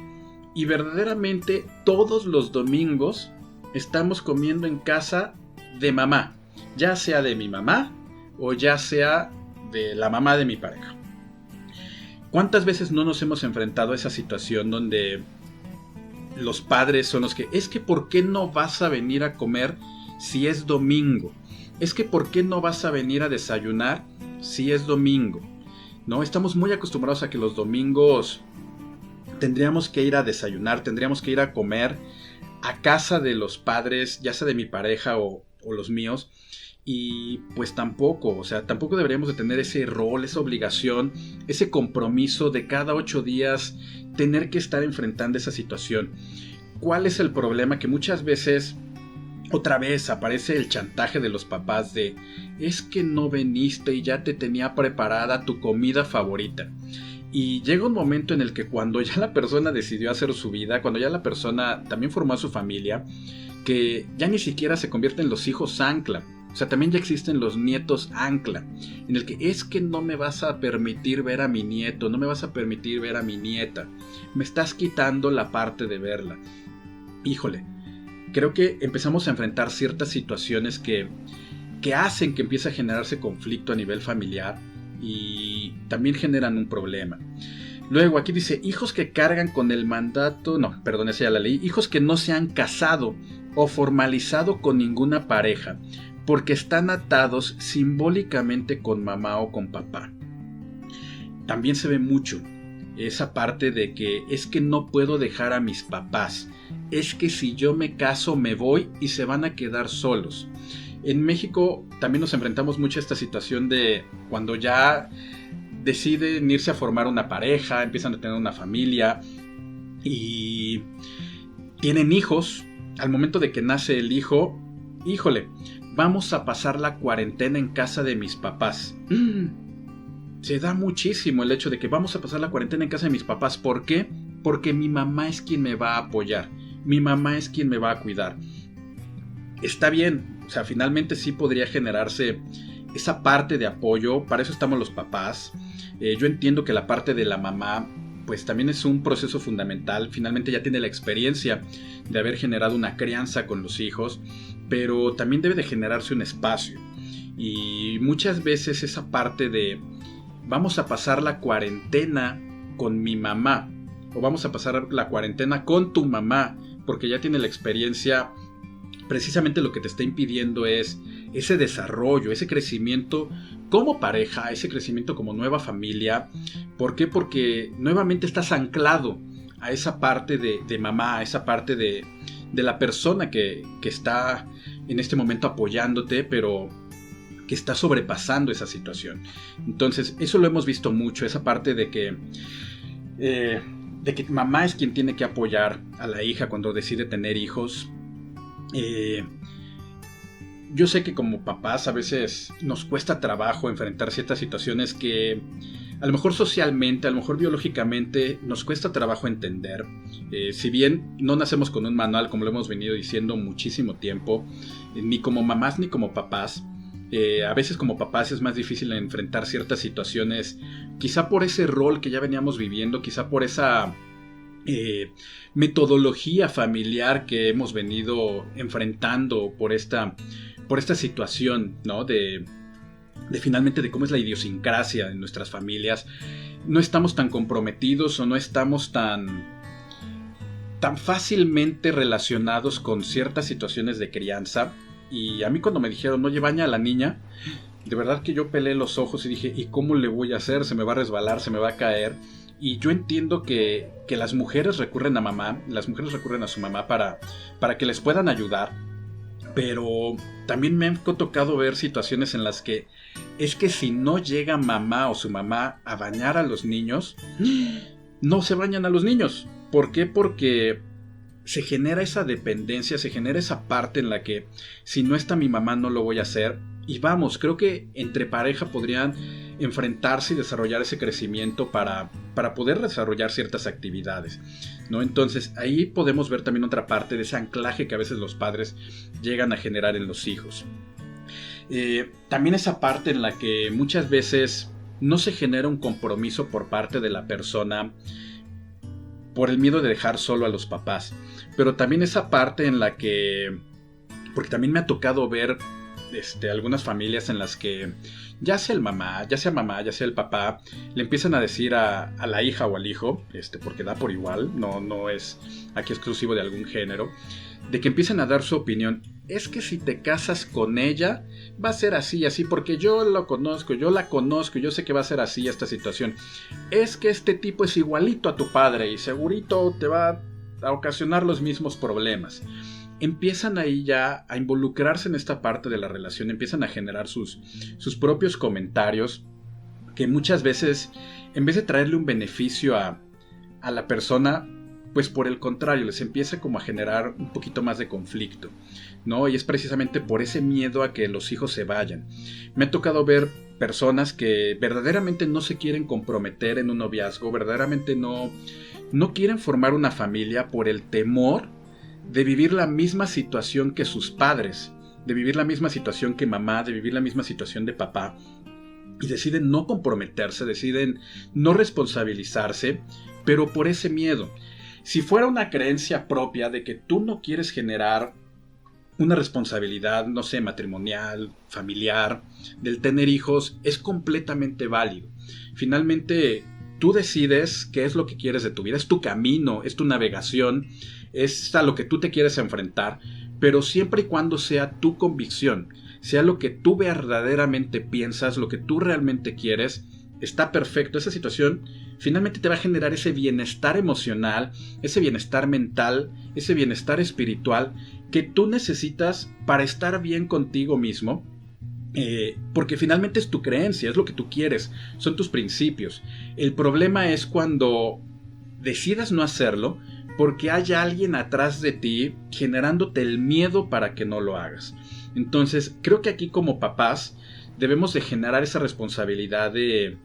Y verdaderamente todos los domingos estamos comiendo en casa de mamá. Ya sea de mi mamá o ya sea de la mamá de mi pareja. ¿Cuántas veces no nos hemos enfrentado a esa situación donde los padres son los que, es que ¿por qué no vas a venir a comer si es domingo? Es que ¿por qué no vas a venir a desayunar si es domingo? ¿No? Estamos muy acostumbrados a que los domingos tendríamos que ir a desayunar, tendríamos que ir a comer a casa de los padres, ya sea de mi pareja o los míos. Y pues tampoco, o sea, tampoco deberíamos de tener ese rol, esa obligación, ese compromiso de cada 8 días tener que estar enfrentando esa situación. ¿Cuál es el problema? Que muchas veces, otra vez, aparece el chantaje de los papás de es que no viniste y ya te tenía preparada tu comida favorita. Y llega un momento en el que cuando ya la persona decidió hacer su vida, cuando ya la persona también formó a su familia, que ya ni siquiera se convierten en los hijos ancla. O sea, también ya existen los nietos ancla, en el que es que no me vas a permitir ver a mi nieto, no me vas a permitir ver a mi nieta, me estás quitando la parte de verla. Híjole, creo que empezamos a enfrentar ciertas situaciones que hacen que empiece a generarse conflicto a nivel familiar y también generan un problema. Luego aquí dice, hijos que cargan con el mandato, no, perdón, esa ya la leí, hijos que no se han casado o formalizado con ninguna pareja, porque están atados simbólicamente con mamá o con papá. También se ve mucho esa parte de que es que no puedo dejar a mis papás, es que si yo me caso me voy y se van a quedar solos. En México también nos enfrentamos mucho a esta situación de cuando ya deciden irse a formar una pareja, empiezan a tener una familia y tienen hijos. Al momento de que nace el hijo, híjole, vamos a pasar la cuarentena en casa de mis papás. Se da muchísimo el hecho de que vamos a pasar la cuarentena en casa de mis papás. ¿Por qué? Porque mi mamá es quien me va a apoyar. Mi mamá es quien me va a cuidar. Está bien, o sea, finalmente sí podría generarse esa parte de apoyo. Para eso estamos los papás. Yo entiendo que la parte de la mamá pues también es un proceso fundamental. Finalmente ya tiene la experiencia de haber generado una crianza con los hijos, pero también debe de generarse un espacio. Y muchas veces esa parte de vamos a pasar la cuarentena con mi mamá o vamos a pasar la cuarentena con tu mamá, porque ya tiene la experiencia, precisamente lo que te está impidiendo es ese desarrollo, ese crecimiento como pareja, ese crecimiento como nueva familia. ¿Por qué? Porque nuevamente estás anclado a esa parte de mamá, a esa parte de la persona que está en este momento apoyándote, pero que está sobrepasando esa situación. Entonces, eso lo hemos visto mucho, esa parte de que mamá es quien tiene que apoyar a la hija cuando decide tener hijos. Yo sé que como papás a veces nos cuesta trabajo enfrentar ciertas situaciones que a lo mejor socialmente, a lo mejor biológicamente nos cuesta trabajo entender. Si bien no nacemos con un manual, como lo hemos venido diciendo muchísimo tiempo, ni como mamás ni como papás, a veces como papás es más difícil enfrentar ciertas situaciones, quizá por ese rol que ya veníamos viviendo, quizá por esa metodología familiar que hemos venido enfrentando, por esta situación, ¿no? de finalmente de cómo es la idiosincrasia en nuestras familias. No estamos tan comprometidos o no estamos tan fácilmente relacionados con ciertas situaciones de crianza. Y a mí cuando me dijeron, oye, baña a la niña, de verdad que yo pelé los ojos y dije, ¿y cómo le voy a hacer? Se me va a resbalar, se me va a caer. Y yo entiendo que las mujeres recurren a mamá, las mujeres recurren a su mamá para que les puedan ayudar. Pero también me han tocado ver situaciones en las que es que si no llega mamá o su mamá a bañar a los niños, no se bañan a los niños. ¿Por qué? Porque se genera esa dependencia, se genera esa parte en la que si no está mi mamá no lo voy a hacer. Y vamos, creo que entre pareja podrían enfrentarse y desarrollar ese crecimiento para poder desarrollar ciertas actividades, ¿no? Entonces ahí podemos ver también otra parte de ese anclaje que a veces los padres llegan a generar en los hijos. También esa parte en la que muchas veces no se genera un compromiso por parte de la persona por el miedo de dejar solo a los papás. Pero también esa parte en la que, porque también me ha tocado ver algunas familias en las que ya sea mamá, ya sea el papá, le empiezan a decir a la hija o al hijo, porque da por igual, no es aquí exclusivo de algún género, de que empiecen a dar su opinión. Es que si te casas con ella, va a ser así, así, porque yo lo conozco, yo la conozco, yo sé que va a ser así esta situación. Es que este tipo es igualito a tu padre y segurito te va a ocasionar los mismos problemas. Empiezan ahí ya a involucrarse en esta parte de la relación, empiezan a generar sus propios comentarios que muchas veces, en vez de traerle un beneficio a la persona, pues por el contrario, les empieza como a generar un poquito más de conflicto, ¿no? Y es precisamente por ese miedo a que los hijos se vayan. Me ha tocado ver personas que verdaderamente no se quieren comprometer en un noviazgo, verdaderamente no quieren formar una familia por el temor de vivir la misma situación que sus padres, de vivir la misma situación que mamá, de vivir la misma situación de papá, y deciden no comprometerse, deciden no responsabilizarse, pero por ese miedo. Si fuera una creencia propia de que tú no quieres generar una responsabilidad, no sé, matrimonial, familiar, del tener hijos, es completamente válido. Finalmente, tú decides qué es lo que quieres de tu vida, es tu camino, es tu navegación, es a lo que tú te quieres enfrentar, pero siempre y cuando sea tu convicción, sea lo que tú verdaderamente piensas, lo que tú realmente quieres, está perfecto. Esa situación finalmente te va a generar ese bienestar emocional, ese bienestar mental, ese bienestar espiritual que tú necesitas para estar bien contigo mismo. Porque finalmente es tu creencia, es lo que tú quieres, son tus principios. El problema es cuando decidas no hacerlo porque hay alguien atrás de ti generándote el miedo para que no lo hagas. Entonces creo que aquí como papás debemos de generar esa responsabilidad de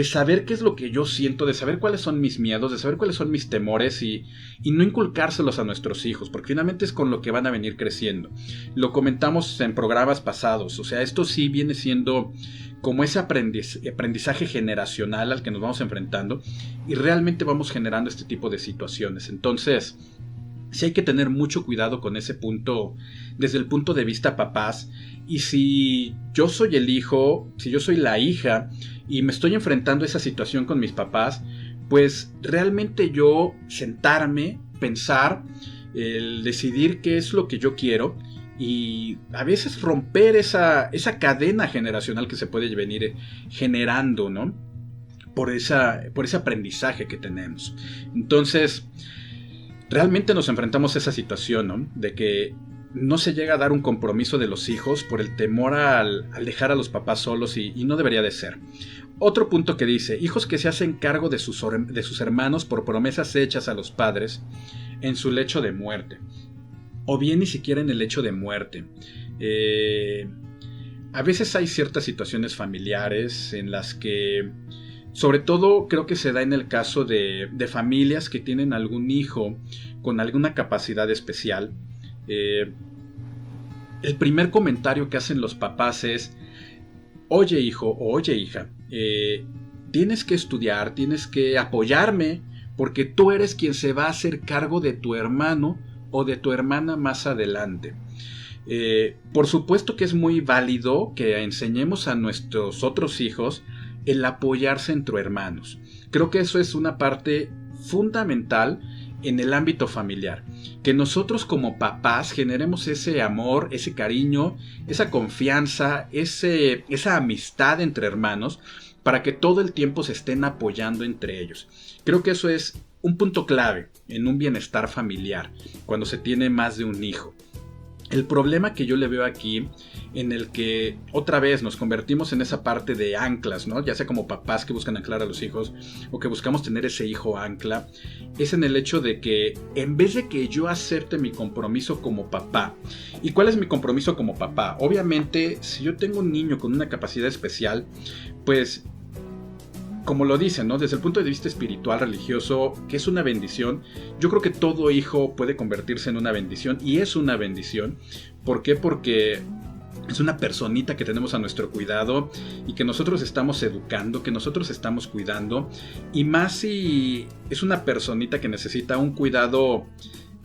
saber qué es lo que yo siento, de saber cuáles son mis miedos, de saber cuáles son mis temores y no inculcárselos a nuestros hijos, porque finalmente es con lo que van a venir creciendo. Lo comentamos en programas pasados, o sea, esto sí viene siendo como ese aprendizaje generacional al que nos vamos enfrentando y realmente vamos generando este tipo de situaciones. Entonces, sí hay que tener mucho cuidado con ese punto, desde el punto de vista papás. Y si yo soy el hijo, si yo soy la hija y me estoy enfrentando a esa situación con mis papás, pues realmente yo sentarme, pensar, el decidir qué es lo que yo quiero y a veces romper esa cadena generacional que se puede venir generando, ¿no? Por ese aprendizaje que tenemos. Entonces, realmente nos enfrentamos a esa situación, ¿no? De que no se llega a dar un compromiso de los hijos por el temor al dejar a los papás solos y no debería de ser. Otro punto que dice, hijos que se hacen cargo de sus hermanos por promesas hechas a los padres en su lecho de muerte, o bien ni siquiera en el lecho de muerte. A veces hay ciertas situaciones familiares en las que, sobre todo creo que se da en el caso de familias que tienen algún hijo con alguna capacidad especial. El primer comentario que hacen los papás es, oye hijo o oye hija, tienes que estudiar, tienes que apoyarme porque tú eres quien se va a hacer cargo de tu hermano o de tu hermana más adelante. Por supuesto que es muy válido que enseñemos a nuestros otros hijos el apoyarse entre hermanos. Creo que eso es una parte fundamental en el ámbito familiar. Que nosotros como papás generemos ese amor, ese cariño, esa confianza, esa amistad entre hermanos, para que todo el tiempo se estén apoyando entre ellos. Creo que eso es un punto clave en un bienestar familiar, cuando se tiene más de un hijo. El problema que yo le veo aquí, en el que otra vez nos convertimos en esa parte de anclas, ¿no? Ya sea como papás que buscan anclar a los hijos o que buscamos tener ese hijo ancla, es en el hecho de que en vez de que yo acepte mi compromiso como papá, ¿y cuál es mi compromiso como papá? Obviamente, si yo tengo un niño con una capacidad especial, pues como lo dicen, ¿no? Desde el punto de vista espiritual, religioso, que es una bendición, yo creo que todo hijo puede convertirse en una bendición, y es una bendición. ¿Por qué? Porque es una personita que tenemos a nuestro cuidado y que nosotros estamos educando, que nosotros estamos cuidando, y más si es una personita que necesita un cuidado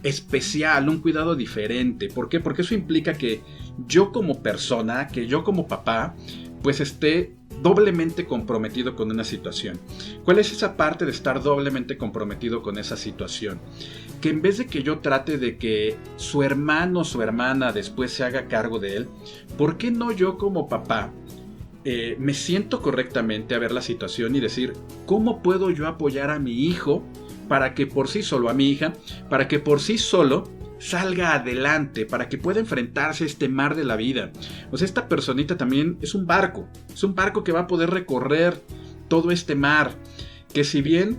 especial, un cuidado diferente. ¿Por qué? Porque eso implica que yo como persona, que yo como papá, pues esté doblemente comprometido con una situación. ¿Cuál es esa parte de estar doblemente comprometido con esa situación? Que en vez de que yo trate de que su hermano o su hermana después se haga cargo de él, ¿por qué no yo como papá me siento correctamente a ver la situación y decir, ¿cómo puedo yo apoyar a mi hijo para que por sí solo, a mi hija, para que por sí solo salga adelante, para que pueda enfrentarse a este mar de la vida? O sea, esta personita también es un barco que va a poder recorrer todo este mar, que si bien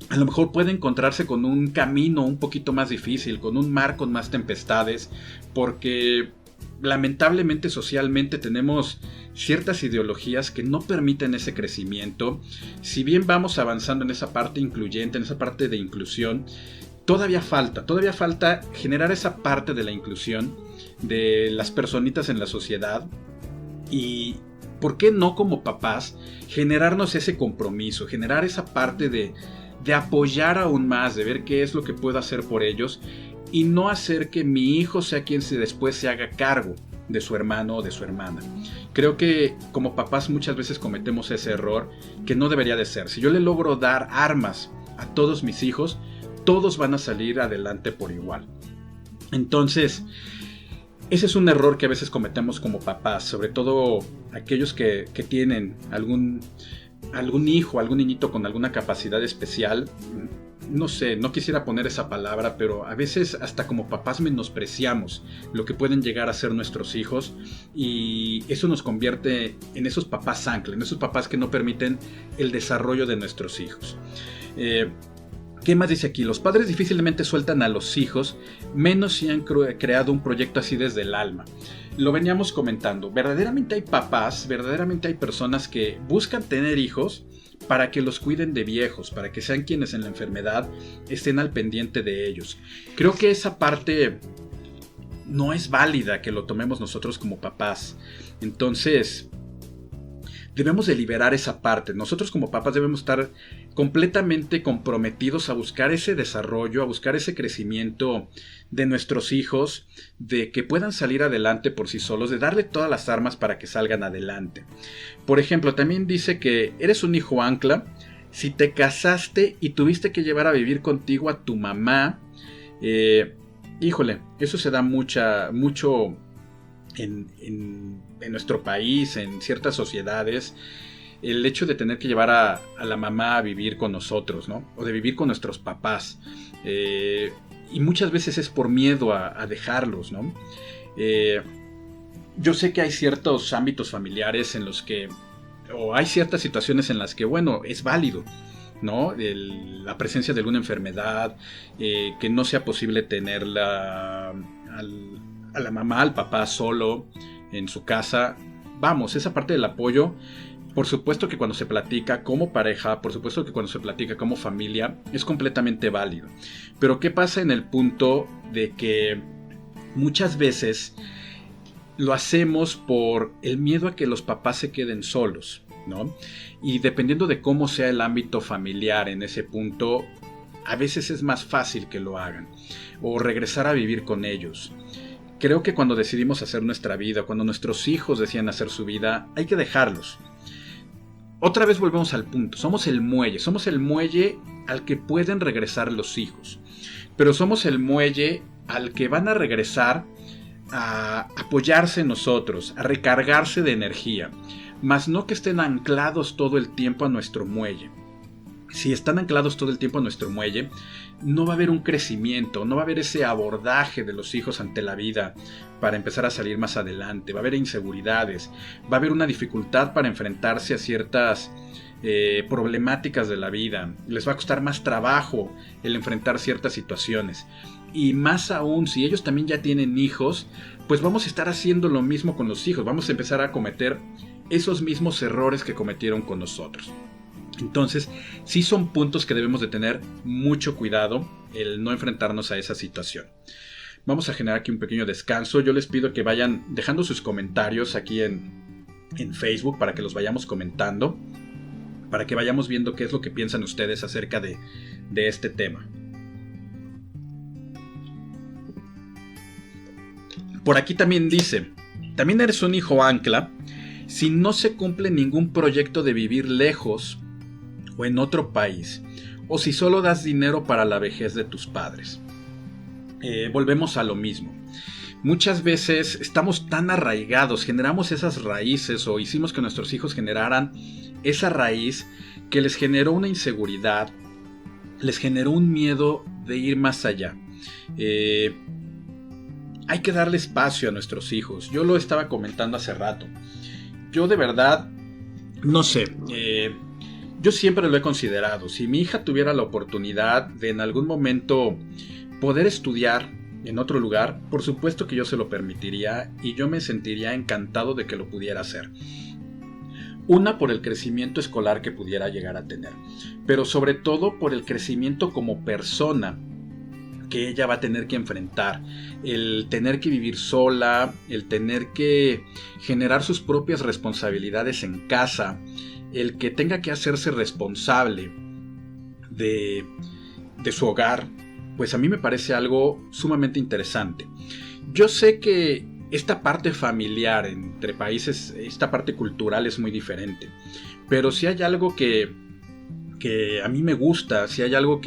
a lo mejor puede encontrarse con un camino un poquito más difícil, con un mar con más tempestades, porque lamentablemente socialmente tenemos ciertas ideologías que no permiten ese crecimiento. Si bien vamos avanzando en esa parte incluyente, en esa parte de inclusión, todavía falta generar esa parte de la inclusión de las personitas en la sociedad. Y ¿por qué no como papás generarnos ese compromiso, generar esa parte de apoyar aún más, de ver qué es lo que puedo hacer por ellos, y no hacer que mi hijo sea quien después se haga cargo de su hermano o de su hermana? Creo que como papás muchas veces cometemos ese error que no debería de ser. Si yo le logro dar armas a todos mis hijos, todos van a salir adelante por igual. Entonces, ese es un error que a veces cometemos como papás, sobre todo aquellos que tienen algún hijo, algún niñito con alguna capacidad especial. No sé, no quisiera poner esa palabra, pero a veces hasta como papás menospreciamos lo que pueden llegar a ser nuestros hijos, y eso nos convierte en esos papás ancla, en esos papás que no permiten el desarrollo de nuestros hijos. ¿Qué más dice aquí? Los padres difícilmente sueltan a los hijos, menos si han creado un proyecto así desde el alma. Lo veníamos comentando. Verdaderamente hay papás, verdaderamente hay personas que buscan tener hijos para que los cuiden de viejos, para que sean quienes en la enfermedad estén al pendiente de ellos. Creo que esa parte no es válida que lo tomemos nosotros como papás. Entonces, debemos de liberar esa parte. Nosotros como papás debemos estar completamente comprometidos a buscar ese desarrollo, a buscar ese crecimiento de nuestros hijos, de que puedan salir adelante por sí solos, de darle todas las armas para que salgan adelante. Por ejemplo, también dice que eres un hijo ancla si te casaste y tuviste que llevar a vivir contigo a tu mamá. Híjole, eso se da mucho en nuestro país, en ciertas sociedades, el hecho de tener que llevar a la mamá a vivir con nosotros, ¿no? O de vivir con nuestros papás. Y muchas veces es por miedo a dejarlos, ¿no? Yo sé que hay ciertos ámbitos familiares en los que, o hay ciertas situaciones en las que, bueno, es válido, ¿no? La presencia de alguna enfermedad, que no sea posible tenerla a la mamá, al papá solo en su casa. Vamos, esa parte del apoyo, por supuesto que cuando se platica como pareja, por supuesto que cuando se platica como familia, es completamente válido. Pero ¿qué pasa en el punto de que muchas veces lo hacemos por el miedo a que los papás se queden solos, ¿no? Y dependiendo de cómo sea el ámbito familiar en ese punto, a veces es más fácil que lo hagan, o regresar a vivir con ellos. Creo que cuando decidimos hacer nuestra vida, cuando nuestros hijos deciden hacer su vida, hay que dejarlos. Otra vez volvemos al punto, somos el muelle al que pueden regresar los hijos. pero somos el muelle al que van a regresar a apoyarse en nosotros, a recargarse de energía, mas no que estén anclados todo el tiempo a nuestro muelle. Si están anclados todo el tiempo a nuestro muelle, no va a haber un crecimiento, no va a haber ese abordaje de los hijos ante la vida para empezar a salir más adelante, va a haber inseguridades, va a haber una dificultad para enfrentarse a ciertas problemáticas de la vida, les va a costar más trabajo el enfrentar ciertas situaciones. Y más aún, si ellos también ya tienen hijos, pues vamos a estar haciendo lo mismo con los hijos, vamos a empezar a cometer esos mismos errores que cometieron con nosotros. Entonces, sí son puntos que debemos de tener mucho cuidado, el no enfrentarnos a esa situación. Vamos a generar aquí un pequeño descanso. Yo les pido que vayan dejando sus comentarios aquí en Facebook para que los vayamos comentando, para que vayamos viendo qué es lo que piensan ustedes acerca de este tema. Por aquí también dice, también eres un hijo ancla si no se cumple ningún proyecto de vivir lejos o en otro país, o si solo das dinero para la vejez de tus padres. Volvemos a lo mismo. Muchas veces estamos tan arraigados, generamos esas raíces o hicimos que nuestros hijos generaran esa raíz que les generó una inseguridad, les generó un miedo de ir más allá. Hay que darle espacio a nuestros hijos. Yo lo estaba comentando hace rato. Yo de verdad, no sé, yo siempre lo he considerado. Si mi hija tuviera la oportunidad de en algún momento poder estudiar en otro lugar, por supuesto que yo se lo permitiría y yo me sentiría encantado de que lo pudiera hacer. Una, por el crecimiento escolar que pudiera llegar a tener, pero sobre todo por el crecimiento como persona que ella va a tener que enfrentar, el tener que vivir sola, el tener que generar sus propias responsabilidades en casa, el que tenga que hacerse responsable de su hogar, pues a mí me parece algo sumamente interesante. Yo sé que esta parte familiar entre países, esta parte cultural es muy diferente, pero si hay algo que a mí me gusta, si hay algo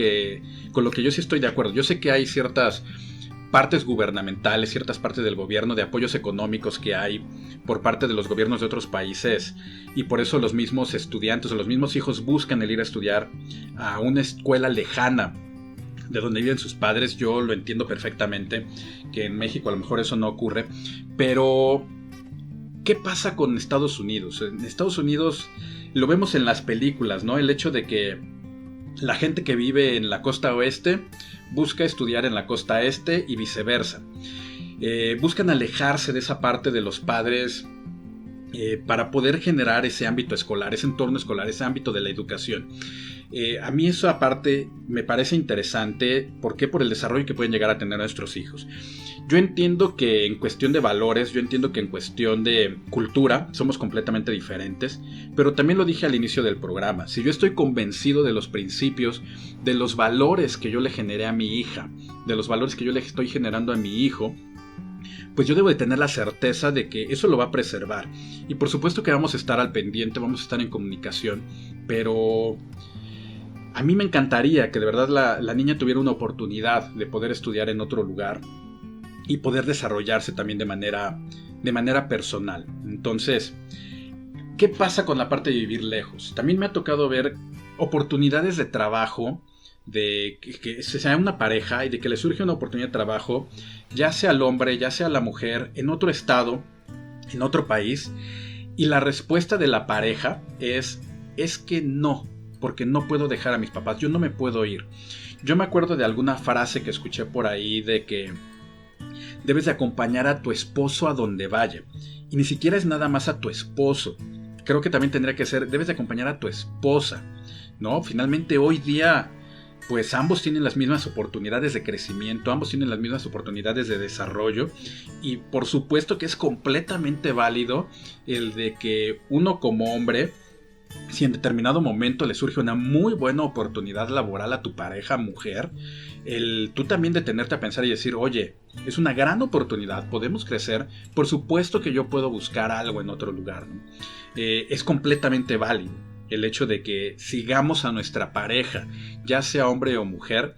con lo que yo sí estoy de acuerdo. Yo sé que hay ciertas partes gubernamentales, ciertas partes del gobierno, de apoyos económicos que hay por parte de los gobiernos de otros países, y por eso los mismos estudiantes o los mismos hijos buscan el ir a estudiar a una escuela lejana de donde viven sus padres. Yo lo entiendo perfectamente, que en México a lo mejor eso no ocurre, pero ¿qué pasa con Estados Unidos? En Estados Unidos lo vemos en las películas, ¿no? El hecho de que la gente que vive en la costa oeste busca estudiar en la costa este y viceversa. Buscan alejarse de esa parte de los padres para poder generar ese ámbito escolar, ese entorno escolar, ese ámbito de la educación. A mí eso aparte me parece interesante. ¿Por qué? Por el desarrollo que pueden llegar a tener nuestros hijos. Yo entiendo que en cuestión de valores, yo entiendo que en cuestión de cultura somos completamente diferentes, pero también lo dije al inicio del programa. Si yo estoy convencido de los principios, de los valores que yo le generé a mi hija, de los valores que yo le estoy generando a mi hijo, pues yo debo de tener la certeza de que eso lo va a preservar. Y por supuesto que vamos a estar al pendiente, vamos a estar en comunicación, pero a mí me encantaría que de verdad la niña tuviera una oportunidad de poder estudiar en otro lugar y poder desarrollarse también de manera personal. Entonces, ¿qué pasa con la parte de vivir lejos? También me ha tocado ver oportunidades de trabajo, de que sea una pareja y de que le surge una oportunidad de trabajo, ya sea al hombre, ya sea a la mujer, en otro estado, en otro país, y la respuesta de la pareja es que no, porque no puedo dejar a mis papás, yo no me puedo ir. Yo me acuerdo de alguna frase que escuché por ahí de que debes de acompañar a tu esposo a donde vaya, y ni siquiera es nada más a tu esposo. Creo que también tendría que ser, debes de acompañar a tu esposa, ¿no? Finalmente hoy día, pues ambos tienen las mismas oportunidades de crecimiento, ambos tienen las mismas oportunidades de desarrollo, y por supuesto que es completamente válido el de que uno como hombre, si en determinado momento le surge una muy buena oportunidad laboral a tu pareja mujer, tú también detenerte a pensar y decir, oye, es una gran oportunidad, podemos crecer, por supuesto que yo puedo buscar algo en otro lugar, ¿no? Es completamente válido el hecho de que sigamos a nuestra pareja, ya sea hombre o mujer,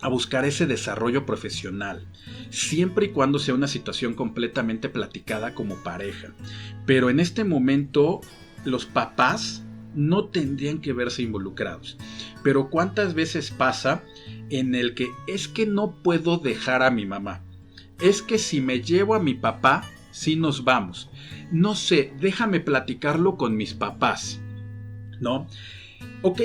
a buscar ese desarrollo profesional, siempre y cuando sea una situación completamente platicada como pareja. Pero en este momento los papás no tendrían que verse involucrados. Pero ¿cuántas veces pasa en el que es que no puedo dejar a mi mamá? Es que si me llevo a mi papá, sí nos vamos. No sé, déjame platicarlo con mis papás, ¿no? Ok,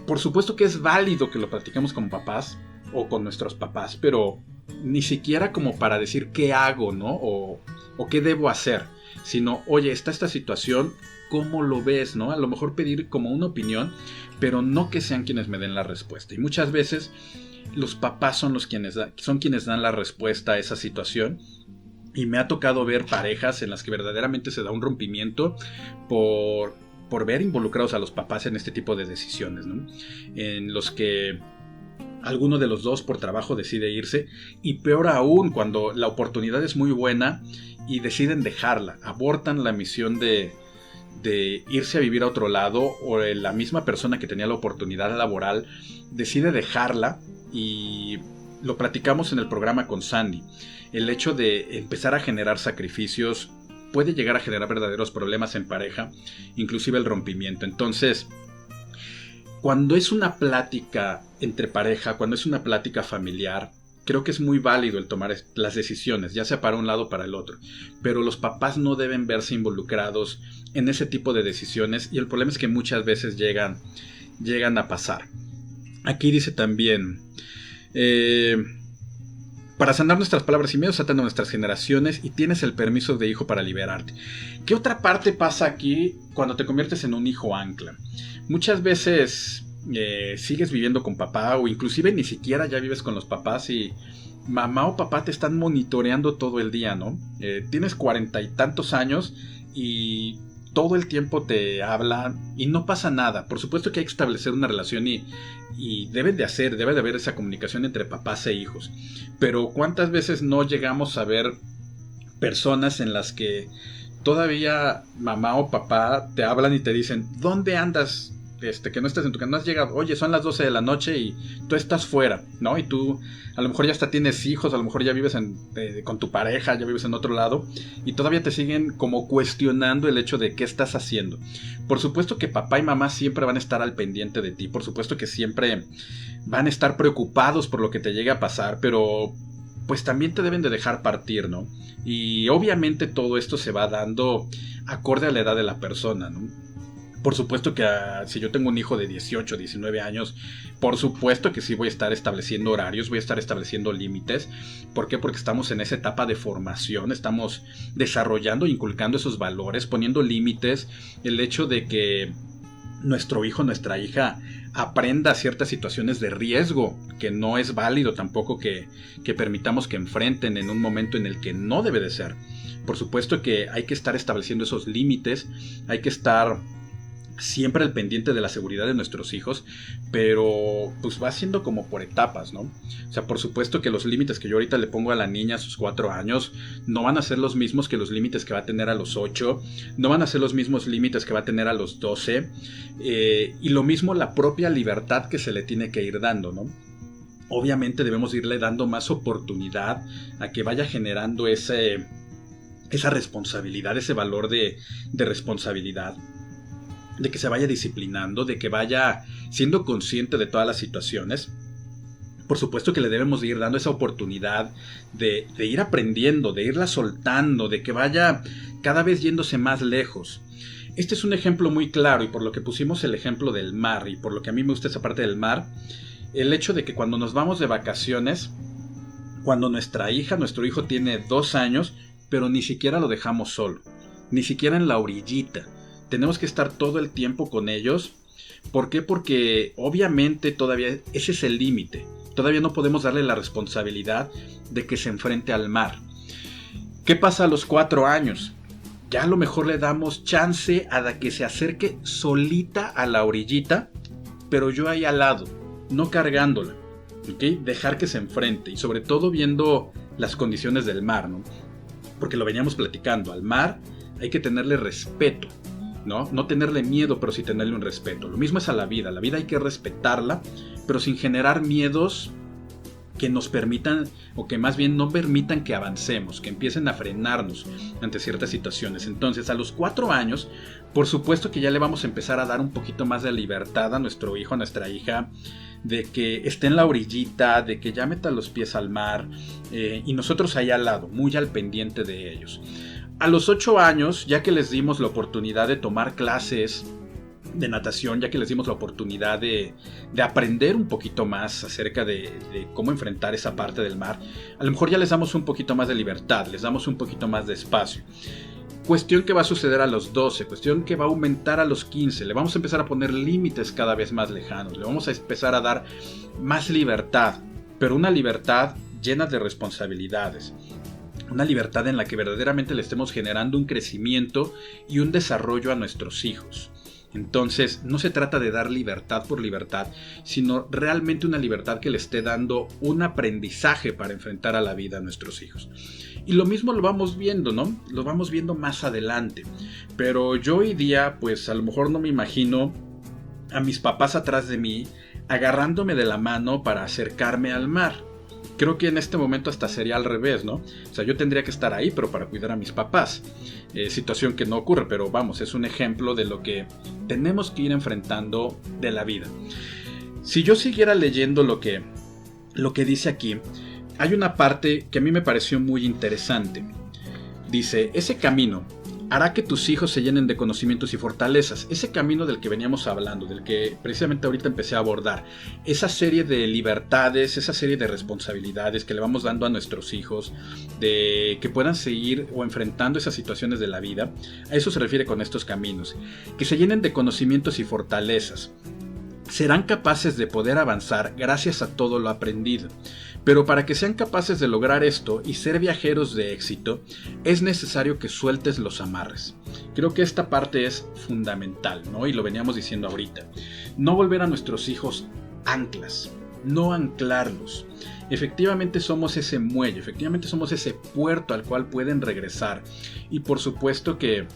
por supuesto que es válido que lo platiquemos con papás o con nuestros papás, pero ni siquiera como para decir qué hago, ¿no? O qué debo hacer, sino, oye, está esta situación, ¿cómo lo ves, no? A lo mejor pedir como una opinión, pero no que sean quienes me den la respuesta. Y muchas veces los papás son quienes dan la respuesta a esa situación. Y me ha tocado ver parejas en las que verdaderamente se da un rompimiento por ver involucrados a los papás en este tipo de decisiones, ¿no? En los que alguno de los dos por trabajo decide irse, y peor aún cuando la oportunidad es muy buena y deciden dejarla, abortan la misión de irse a vivir a otro lado, o la misma persona que tenía la oportunidad laboral decide dejarla. Y lo platicamos en el programa con Sandy. El hecho de empezar a generar sacrificios puede llegar a generar verdaderos problemas en pareja, inclusive el rompimiento. Entonces, cuando es una plática entre pareja, cuando es una plática familiar, creo que es muy válido el tomar las decisiones, ya sea para un lado o para el otro. Pero los papás no deben verse involucrados en ese tipo de decisiones, y el problema es que muchas veces llegan a pasar. Aquí dice también, para sanar nuestras palabras y miedos atan a nuestras generaciones, y tienes el permiso de hijo para liberarte. ¿Qué otra parte pasa aquí cuando te conviertes en un hijo ancla? Muchas veces sigues viviendo con papá, o inclusive ni siquiera ya vives con los papás, y mamá o papá te están monitoreando todo el día, ¿no? Tienes 40 y tantos años y todo el tiempo te hablan y no pasa nada. Por supuesto que hay que establecer una relación y debe de haber esa comunicación entre papás e hijos. Pero ¿cuántas veces no llegamos a ver personas en las que todavía mamá o papá te hablan y te dicen, ¿dónde andas? Que no estás en tu casa, no has llegado, oye, son las 12 de la noche y tú estás fuera, ¿no? Y tú a lo mejor ya hasta tienes hijos, a lo mejor ya vives con tu pareja, ya vives en otro lado, y todavía te siguen como cuestionando el hecho de qué estás haciendo. Por supuesto que papá y mamá siempre van a estar al pendiente de ti, por supuesto que siempre van a estar preocupados por lo que te llegue a pasar, pero pues también te deben de dejar partir, ¿no? Y obviamente todo esto se va dando acorde a la edad de la persona, ¿no? Por supuesto que si yo tengo un hijo de 18, 19 años, por supuesto que sí voy a estar estableciendo horarios, voy a estar estableciendo límites. ¿Por qué? Porque estamos en esa etapa de formación, estamos desarrollando, inculcando esos valores, poniendo límites. El hecho de que nuestro hijo, nuestra hija aprenda ciertas situaciones de riesgo, que no es válido tampoco que permitamos que enfrenten en un momento en el que no debe de ser. Por supuesto que hay que estar estableciendo esos límites, hay que estar siempre al pendiente de la seguridad de nuestros hijos, pero pues va siendo como por etapas, ¿no? O sea, por supuesto que los límites que yo ahorita le pongo a la niña a sus 4 años no van a ser los mismos que los límites que va a tener a los 8, no van a ser los mismos límites que va a tener a los 12, y lo mismo la propia libertad que se le tiene que ir dando, ¿no? Obviamente debemos irle dando más oportunidad a que vaya generando esa responsabilidad, ese valor de responsabilidad, de que se vaya disciplinando, de que vaya siendo consciente de todas las situaciones. Por supuesto que le debemos de ir dando esa oportunidad de ir aprendiendo, de irla soltando, de que vaya cada vez yéndose más lejos. Este es un ejemplo muy claro, y por lo que pusimos el ejemplo del mar, y por lo que a mí me gusta esa parte del mar, el hecho de que cuando nos vamos de vacaciones, cuando nuestra hija, nuestro hijo tiene 2 años, pero ni siquiera lo dejamos solo, ni siquiera en la orillita. Tenemos que estar todo el tiempo con ellos. ¿Por qué? Porque obviamente todavía ese es el límite. Todavía no podemos darle la responsabilidad de que se enfrente al mar. ¿Qué pasa a los 4 años? Ya a lo mejor le damos chance a que se acerque solita a la orillita, pero yo ahí al lado, no cargándola, ¿ok? Dejar que se enfrente, y sobre todo viendo las condiciones del mar, ¿no? Porque lo veníamos platicando, al mar hay que tenerle respeto, ¿no? No tenerle miedo, pero sí tenerle un respeto. Lo mismo es a la vida hay que respetarla, pero sin generar miedos que nos permitan, o que más bien no permitan que avancemos, que empiecen a frenarnos ante ciertas situaciones. Entonces, a los 4 años, por supuesto que ya le vamos a empezar a dar un poquito más de libertad a nuestro hijo, a nuestra hija, de que esté en la orillita, de que ya meta los pies al mar, y nosotros ahí al lado, muy al pendiente de ellos. A los 8 años, ya que les dimos la oportunidad de tomar clases de natación, ya que les dimos la oportunidad de aprender un poquito más acerca de cómo enfrentar esa parte del mar, a lo mejor ya les damos un poquito más de libertad, les damos un poquito más de espacio. Cuestión que va a suceder a los 12, cuestión que va a aumentar a los 15, le vamos a empezar a poner límites cada vez más lejanos, le vamos a empezar a dar más libertad, pero una libertad llena de responsabilidades. Una libertad en la que verdaderamente le estemos generando un crecimiento y un desarrollo a nuestros hijos. Entonces, no se trata de dar libertad por libertad, sino realmente una libertad que le esté dando un aprendizaje para enfrentar a la vida a nuestros hijos. Y lo mismo lo vamos viendo, ¿no? Lo vamos viendo más adelante. Pero yo hoy día, pues a lo mejor no me imagino a mis papás atrás de mí agarrándome de la mano para acercarme al mar. Creo que en este momento hasta sería al revés, ¿no? O sea, yo tendría que estar ahí, pero para cuidar a mis papás. Situación que no ocurre, pero vamos, es un ejemplo de lo que tenemos que ir enfrentando de la vida. Si yo siguiera leyendo lo que dice aquí, hay una parte que a mí me pareció muy interesante. Dice, ese camino hará que tus hijos se llenen de conocimientos y fortalezas. Ese camino del que veníamos hablando, del que precisamente ahorita empecé a abordar, esa serie de libertades, esa serie de responsabilidades que le vamos dando a nuestros hijos, de que puedan seguir o enfrentando esas situaciones de la vida, a eso se refiere con estos caminos. Que se llenen de conocimientos y fortalezas. Serán capaces de poder avanzar gracias a todo lo aprendido. Pero para que sean capaces de lograr esto y ser viajeros de éxito, es necesario que sueltes los amarres. Creo que esta parte es fundamental, ¿no? Y lo veníamos diciendo ahorita. No volver a nuestros hijos anclas, no anclarlos. Efectivamente somos ese muelle, efectivamente somos ese puerto al cual pueden regresar. Y por supuesto que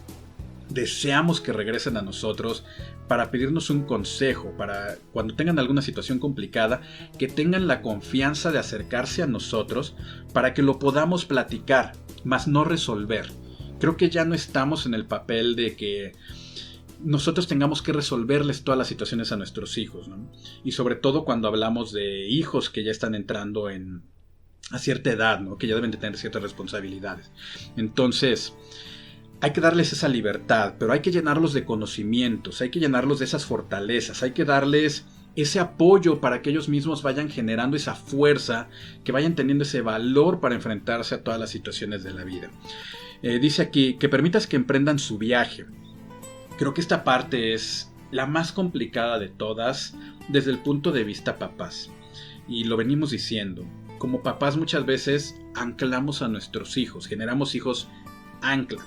deseamos que regresen a nosotros para pedirnos un consejo, para cuando tengan alguna situación complicada, que tengan la confianza de acercarse a nosotros para que lo podamos platicar, mas no resolver. Creo que ya no estamos en el papel de que nosotros tengamos que resolverles todas las situaciones a nuestros hijos, ¿no? Y sobre todo cuando hablamos de hijos que ya están entrando a cierta edad, ¿no? Que ya deben de tener ciertas responsabilidades. Entonces, hay que darles esa libertad, pero hay que llenarlos de conocimientos, hay que llenarlos de esas fortalezas, hay que darles ese apoyo para que ellos mismos vayan generando esa fuerza, que vayan teniendo ese valor para enfrentarse a todas las situaciones de la vida. Dice aquí, que permitas que emprendan su viaje. Creo que esta parte es la más complicada de todas desde el punto de vista papás. Y lo venimos diciendo, como papás muchas veces anclamos a nuestros hijos, generamos hijos ancla.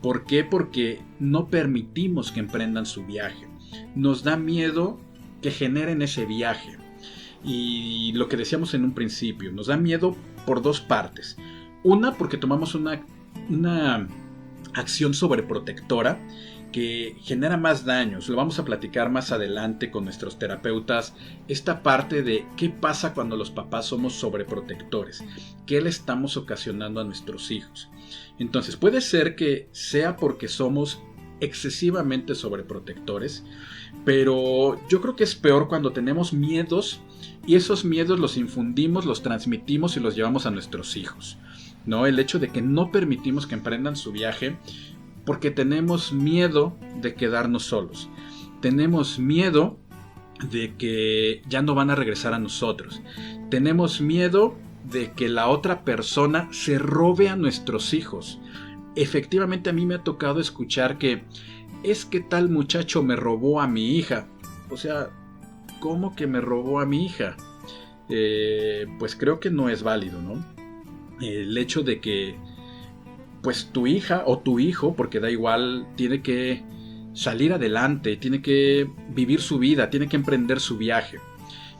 ¿Por qué? Porque no permitimos que emprendan su viaje. Nos da miedo que generen ese viaje. Y lo que decíamos en un principio, nos da miedo por dos partes. Una, porque tomamos una acción sobreprotectora que genera más daños. Lo vamos a platicar más adelante con nuestros terapeutas. Esta parte de qué pasa cuando los papás somos sobreprotectores. ¿Qué le estamos ocasionando a nuestros hijos? Entonces puede ser que sea porque somos excesivamente sobreprotectores, pero yo creo que es peor cuando tenemos miedos y esos miedos los infundimos, los transmitimos y los llevamos a nuestros hijos, ¿no? El hecho de que no permitimos que emprendan su viaje porque tenemos miedo de quedarnos solos, tenemos miedo de que ya no van a regresar a nosotros, tenemos miedo de que la otra persona se robe a nuestros hijos. Efectivamente a mí me ha tocado escuchar que es que tal muchacho me robó a mi hija. O sea, ¿cómo que me robó a mi hija? Pues creo que no es válido, ¿no? El hecho de que pues tu hija o tu hijo, porque da igual, tiene que salir adelante, tiene que vivir su vida, tiene que emprender su viaje.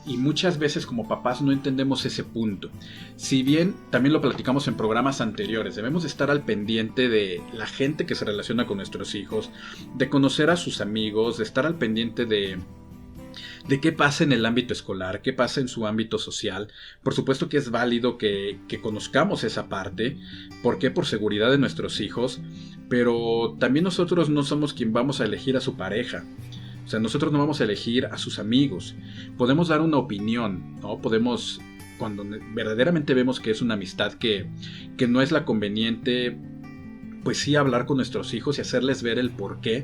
Y muchas veces como papás no entendemos ese punto. Si bien también lo platicamos en programas anteriores, debemos estar al pendiente de la gente que se relaciona con nuestros hijos, de conocer a sus amigos, de estar al pendiente de de qué pasa en el ámbito escolar, qué pasa en su ámbito social. Por supuesto que es válido que conozcamos esa parte. ¿Por qué? Por seguridad de nuestros hijos. Pero también nosotros no somos quien vamos a elegir a su pareja. O sea, nosotros no vamos a elegir a sus amigos. Podemos dar una opinión, ¿no? Podemos, cuando verdaderamente vemos que es una amistad que no es la conveniente, pues sí hablar con nuestros hijos y hacerles ver el porqué,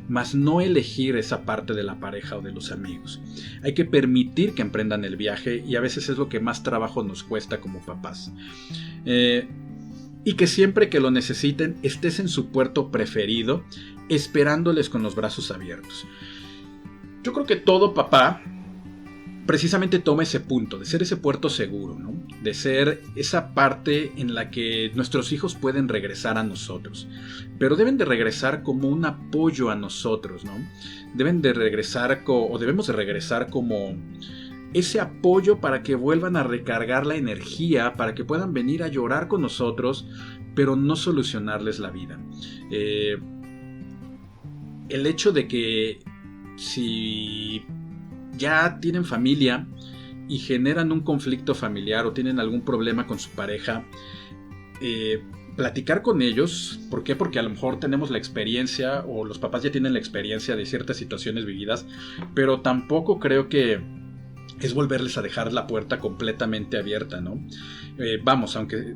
mas no elegir esa parte de la pareja o de los amigos. Hay que permitir que emprendan el viaje y a veces es lo que más trabajo nos cuesta como papás. Y que siempre que lo necesiten estés en su puerto preferido, esperándoles con los brazos abiertos. Yo creo que todo papá precisamente toma ese punto, de ser ese puerto seguro, ¿no? De ser esa parte en la que nuestros hijos pueden regresar a nosotros, pero deben de regresar como un apoyo a nosotros, ¿no? Deben de regresar o debemos de regresar como ese apoyo para que vuelvan a recargar la energía, para que puedan venir a llorar con nosotros, pero no solucionarles la vida. El hecho de que si ya tienen familia y generan un conflicto familiar o tienen algún problema con su pareja, platicar con ellos. ¿Por qué? Porque a lo mejor tenemos la experiencia o los papás ya tienen la experiencia de ciertas situaciones vividas, pero tampoco creo que es volverles a dejar la puerta completamente abierta, ¿no? Vamos, aunque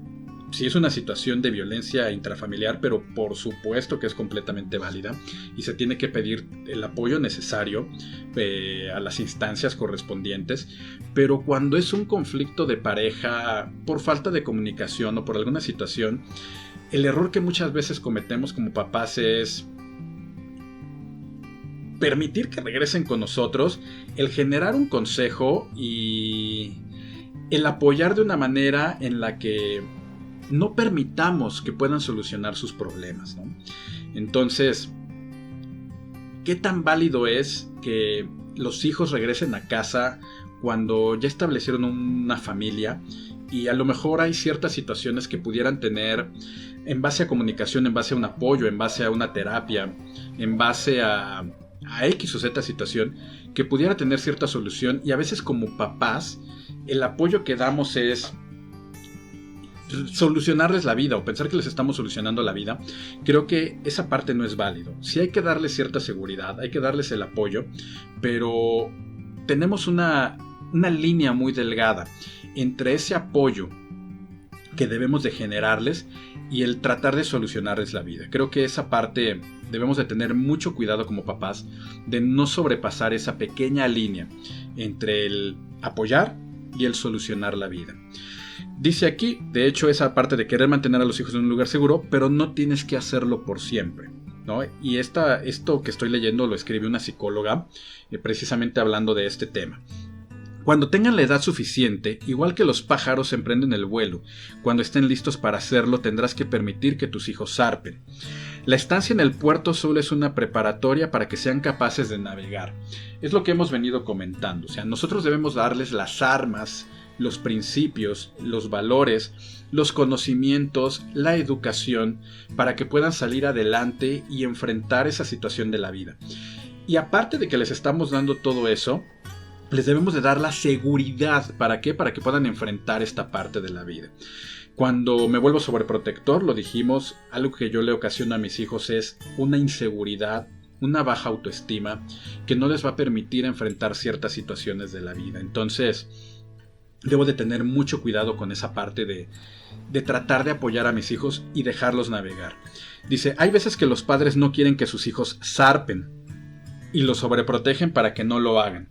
sí es una situación de violencia intrafamiliar, pero por supuesto que es completamente válida y se tiene que pedir el apoyo necesario a las instancias correspondientes. Pero cuando es un conflicto de pareja por falta de comunicación o por alguna situación, el error que muchas veces cometemos como papás es permitir que regresen con nosotros, el generar un consejo y el apoyar de una manera en la que no permitamos que puedan solucionar sus problemas, ¿no? Entonces, ¿qué tan válido es que los hijos regresen a casa cuando ya establecieron una familia y a lo mejor hay ciertas situaciones que pudieran tener en base a comunicación, en base a un apoyo, en base a una terapia, en base a X o Z situación que pudiera tener cierta solución? Y a veces como papás el apoyo que damos es solucionarles la vida o pensar que les estamos solucionando la vida. Creo que esa parte no es válido. Sí hay que darles cierta seguridad, hay que darles el apoyo, pero tenemos una línea muy delgada entre ese apoyo que debemos de generarles y el tratar de solucionarles la vida. Creo que esa parte debemos de tener mucho cuidado como papás de no sobrepasar esa pequeña línea entre el apoyar y el solucionar la vida. Dice aquí, de hecho, esa parte de querer mantener a los hijos en un lugar seguro, pero no tienes que hacerlo por siempre, ¿no? Y esto que estoy leyendo lo escribe una psicóloga, precisamente hablando de este tema. Cuando tengan la edad suficiente, igual que los pájaros emprenden el vuelo, cuando estén listos para hacerlo tendrás que permitir que tus hijos zarpen. La estancia en el puerto solo es una preparatoria para que sean capaces de navegar. Es lo que hemos venido comentando, o sea, nosotros debemos darles las armas, los principios, los valores, los conocimientos, la educación, para que puedan salir adelante y enfrentar esa situación de la vida. Y aparte de que les estamos dando todo eso, les debemos de dar la seguridad. ¿Para qué? Para que puedan enfrentar esta parte de la vida. Cuando me vuelvo sobreprotector, lo dijimos, algo que yo le ocasiono a mis hijos es una inseguridad, una baja autoestima, que no les va a permitir enfrentar ciertas situaciones de la vida. Entonces, debo de tener mucho cuidado con esa parte de tratar de apoyar a mis hijos y dejarlos navegar. Dice, hay veces que los padres no quieren que sus hijos zarpen y los sobreprotegen para que no lo hagan.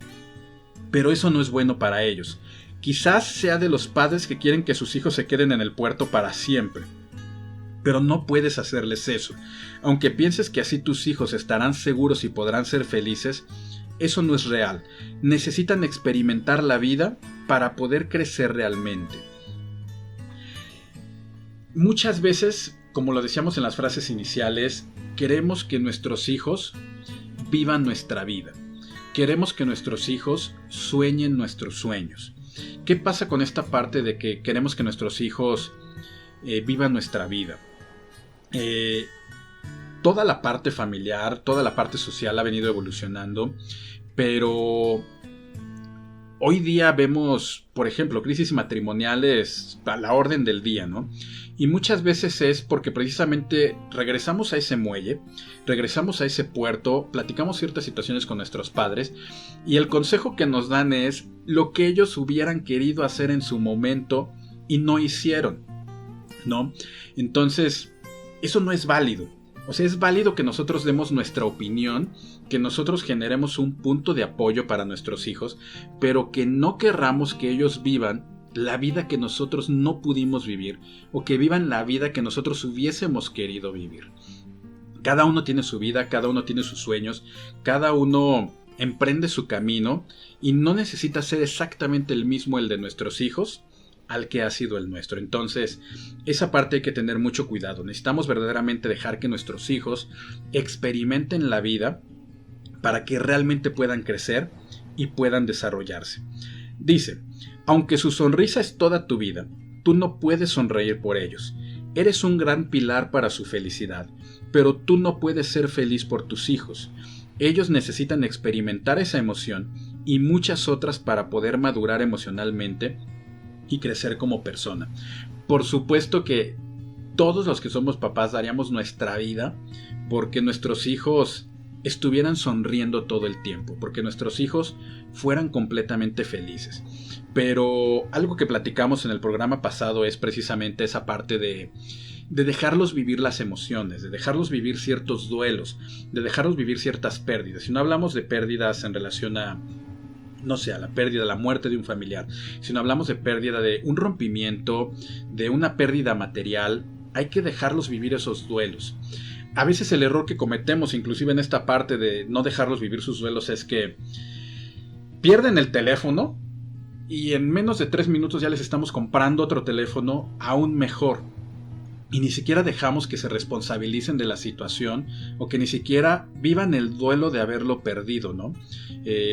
Pero eso no es bueno para ellos. Quizás sea de los padres que quieren que sus hijos se queden en el puerto para siempre. Pero no puedes hacerles eso. Aunque pienses que así tus hijos estarán seguros y podrán ser felices, eso no es real. Necesitan experimentar la vida para poder crecer realmente. Muchas veces, como lo decíamos en las frases iniciales, queremos que nuestros hijos vivan nuestra vida. Queremos que nuestros hijos sueñen nuestros sueños. ¿Qué pasa con esta parte de que queremos que nuestros hijos vivan nuestra vida? Toda la parte familiar, toda la parte social ha venido evolucionando, pero Hoy día vemos, por ejemplo, crisis matrimoniales a la orden del día, ¿no? Y muchas veces es porque precisamente regresamos a ese muelle, regresamos a ese puerto, platicamos ciertas situaciones con nuestros padres y el consejo que nos dan es lo que ellos hubieran querido hacer en su momento y no hicieron, ¿no? Entonces, eso no es válido. O sea, es válido que nosotros demos nuestra opinión, que nosotros generemos un punto de apoyo para nuestros hijos, pero que no querramos que ellos vivan la vida que nosotros no pudimos vivir o que vivan la vida que nosotros hubiésemos querido vivir. Cada uno tiene su vida, cada uno tiene sus sueños, cada uno emprende su camino y no necesita ser exactamente el mismo el de nuestros hijos al que ha sido el nuestro. Entonces, esa parte hay que tener mucho cuidado. Necesitamos verdaderamente dejar que nuestros hijos experimenten la vida para que realmente puedan crecer y puedan desarrollarse. Dice, aunque su sonrisa es toda tu vida, tú no puedes sonreír por ellos. Eres un gran pilar para su felicidad, pero tú no puedes ser feliz por tus hijos. Ellos necesitan experimentar esa emoción y muchas otras para poder madurar emocionalmente y crecer como persona. Por supuesto que todos los que somos papás daríamos nuestra vida porque nuestros hijos estuvieran sonriendo todo el tiempo, porque nuestros hijos fueran completamente felices. Pero algo que platicamos en el programa pasado es precisamente esa parte de dejarlos vivir las emociones, de dejarlos vivir ciertos duelos, de dejarlos vivir ciertas pérdidas. Si no hablamos de pérdidas en relación a, no sé, a la pérdida, la muerte de un familiar, sino hablamos de pérdida de un rompimiento, de una pérdida material, hay que dejarlos vivir esos duelos. A veces el error que cometemos, inclusive en esta parte de no dejarlos vivir sus duelos, es que pierden el teléfono y en menos de 3 minutos ya les estamos comprando otro teléfono aún mejor. Y ni siquiera dejamos que se responsabilicen de la situación o que ni siquiera vivan el duelo de haberlo perdido, ¿no?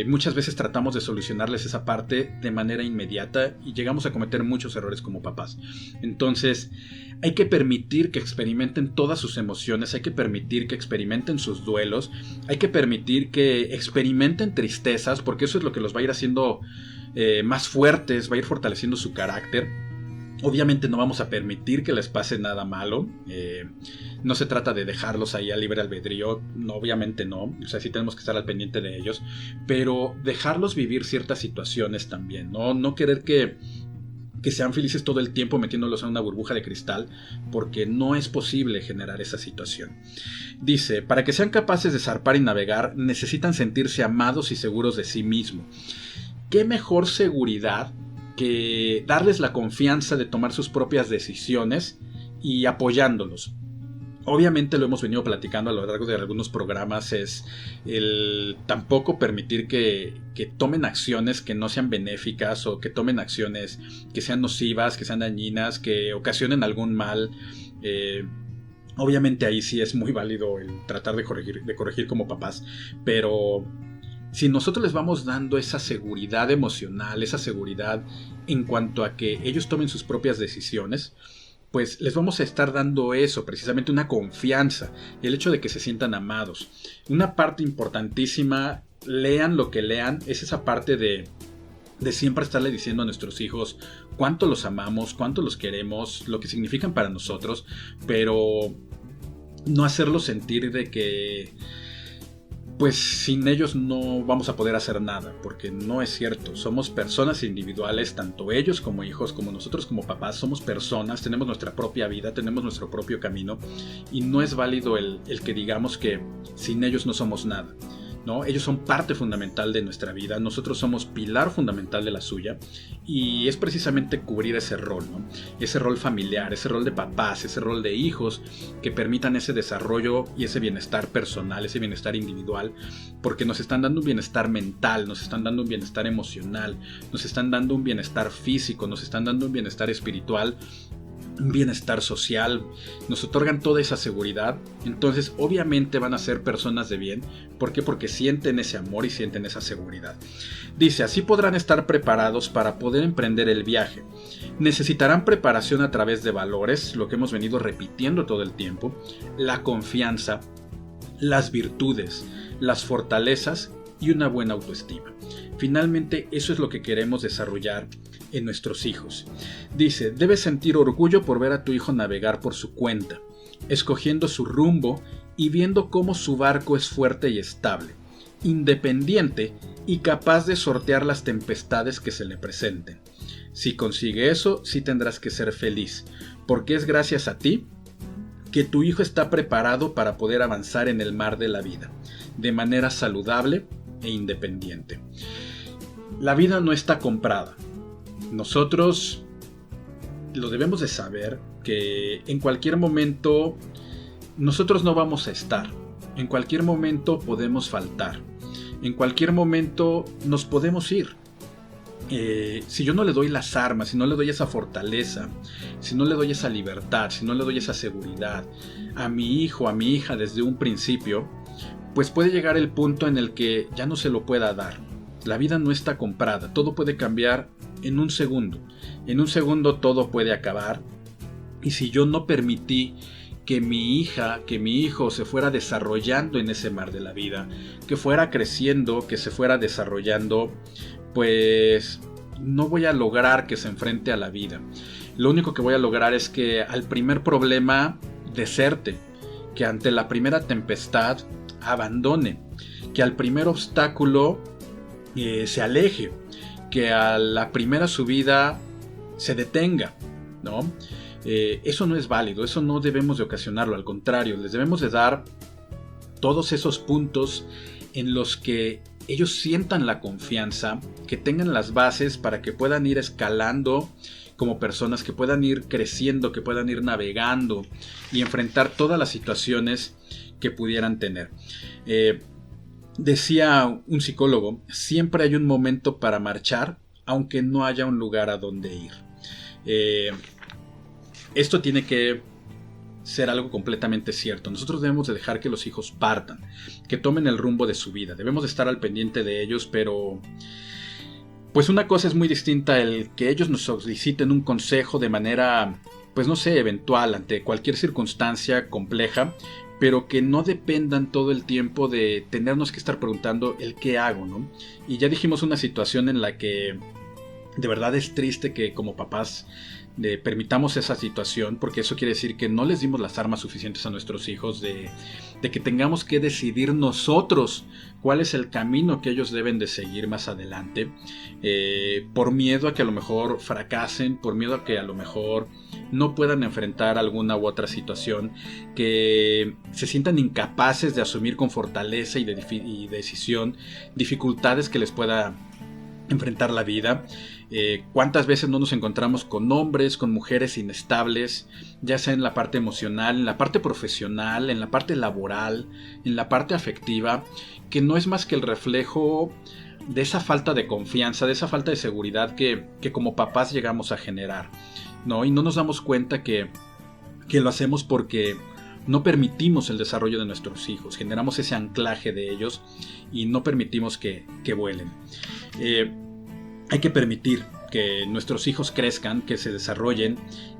Muchas veces tratamos de solucionarles esa parte de manera inmediata y llegamos a cometer muchos errores como papás. Entonces, hay que permitir que experimenten todas sus emociones, hay que permitir que experimenten sus duelos, hay que permitir que experimenten tristezas, porque eso es lo que los va a ir haciendo más fuertes, va a ir fortaleciendo su carácter. Obviamente no vamos a permitir que les pase nada malo. No se trata de dejarlos ahí a libre albedrío. No, obviamente no. O sea, sí tenemos que estar al pendiente de ellos. Pero dejarlos vivir ciertas situaciones también. No querer que sean felices todo el tiempo metiéndolos en una burbuja de cristal. Porque no es posible generar esa situación. Dice, para que sean capaces de zarpar y navegar, necesitan sentirse amados y seguros de sí mismos. ¿Qué mejor seguridad que darles la confianza de tomar sus propias decisiones y apoyándolos? Obviamente lo hemos venido platicando a lo largo de algunos programas, es el tampoco permitir que tomen acciones que no sean benéficas o que tomen acciones que sean nocivas, que sean dañinas, que ocasionen algún mal. Obviamente ahí sí es muy válido el tratar de corregir como papás, pero si nosotros les vamos dando esa seguridad emocional, esa seguridad en cuanto a que ellos tomen sus propias decisiones, pues les vamos a estar dando eso, precisamente una confianza, el hecho de que se sientan amados. Una parte importantísima, lean lo que lean, es esa parte de siempre estarle diciendo a nuestros hijos cuánto los amamos, cuánto los queremos, lo que significan para nosotros, pero no hacerlos sentir de que pues sin ellos no vamos a poder hacer nada, porque no es cierto. Somos personas individuales, tanto ellos como hijos, como nosotros como papás, somos personas, tenemos nuestra propia vida, tenemos nuestro propio camino, y no es válido el que digamos que sin ellos no somos nada, ¿no? Ellos son parte fundamental de nuestra vida, nosotros somos pilar fundamental de la suya, y es precisamente cubrir ese rol, ¿no? Ese rol familiar, ese rol de papás, ese rol de hijos, que permitan ese desarrollo y ese bienestar personal, ese bienestar individual, porque nos están dando un bienestar mental, nos están dando un bienestar emocional, nos están dando un bienestar físico, nos están dando un bienestar espiritual, un bienestar social, nos otorgan toda esa seguridad. Entonces obviamente van a ser personas de bien. ¿Por qué? Porque sienten ese amor y sienten esa seguridad. Dice, así podrán estar preparados para poder emprender el viaje. Necesitarán preparación a través de valores, lo que hemos venido repitiendo todo el tiempo, la confianza, las virtudes, las fortalezas y una buena autoestima. Finalmente, eso es lo que queremos desarrollar en nuestros hijos. Dice, debes sentir orgullo por ver a tu hijo navegar por su cuenta, escogiendo su rumbo y viendo cómo su barco es fuerte y estable, independiente y capaz de sortear las tempestades que se le presenten. Si consigue eso, sí tendrás que ser feliz, porque es gracias a ti que tu hijo está preparado para poder avanzar en el mar de la vida, de manera saludable e independiente. La vida no está comprada. Nosotros lo debemos de saber que en cualquier momento nosotros no vamos a estar. En cualquier momento podemos faltar. En cualquier momento nos podemos ir. Si yo no le doy las armas, si no le doy esa fortaleza, si no le doy esa libertad, si no le doy esa seguridad a mi hijo, a mi hija desde un principio, pues puede llegar el punto en el que ya no se lo pueda dar. La vida no está comprada, todo puede cambiar en un segundo. En un segundo todo puede acabar. Y si yo no permití que mi hija, que mi hijo se fuera desarrollando en ese mar de la vida, que fuera creciendo, que se fuera desarrollando, pues no voy a lograr que se enfrente a la vida. Lo único que voy a lograr es que al primer problema deserte, que ante la primera tempestad abandone, que al primer obstáculo se aleje, que a la primera subida se detenga, ¿no? Eso no es válido, eso no debemos de ocasionarlo, al contrario, les debemos de dar todos esos puntos en los que ellos sientan la confianza, que tengan las bases para que puedan ir escalando como personas, que puedan ir creciendo, que puedan ir navegando y enfrentar todas las situaciones que pudieran tener. Decía un psicólogo, siempre hay un momento para marchar, aunque no haya un lugar a donde ir. Esto tiene que ser algo completamente cierto. Nosotros debemos de dejar que los hijos partan, que tomen el rumbo de su vida. Debemos de estar al pendiente de ellos, pero pues una cosa es muy distinta el que ellos nos soliciten un consejo de manera, pues no sé, eventual ante cualquier circunstancia compleja, pero que no dependan todo el tiempo de tenernos que estar preguntando el qué hago, ¿no? Y ya dijimos una situación en la que de verdad es triste que como papás permitamos esa situación, porque eso quiere decir que no les dimos las armas suficientes a nuestros hijos, de que tengamos que decidir nosotros cuál es el camino que ellos deben de seguir más adelante, por miedo a que a lo mejor fracasen, por miedo a que a lo mejor no puedan enfrentar alguna u otra situación, que se sientan incapaces de asumir con fortaleza y decisión dificultades que les pueda enfrentar la vida. ¿Cuántas veces no nos encontramos con hombres, con mujeres inestables, ya sea en la parte emocional, en la parte profesional, en la parte laboral, en la parte afectiva, que no es más que el reflejo de esa falta de confianza, de esa falta de seguridad que como papás llegamos a generar, ¿no? Y no nos damos cuenta que lo hacemos porque no permitimos el desarrollo de nuestros hijos, generamos ese anclaje de ellos y no permitimos que vuelen. Hay que permitir que nuestros hijos crezcan, que se desarrollen,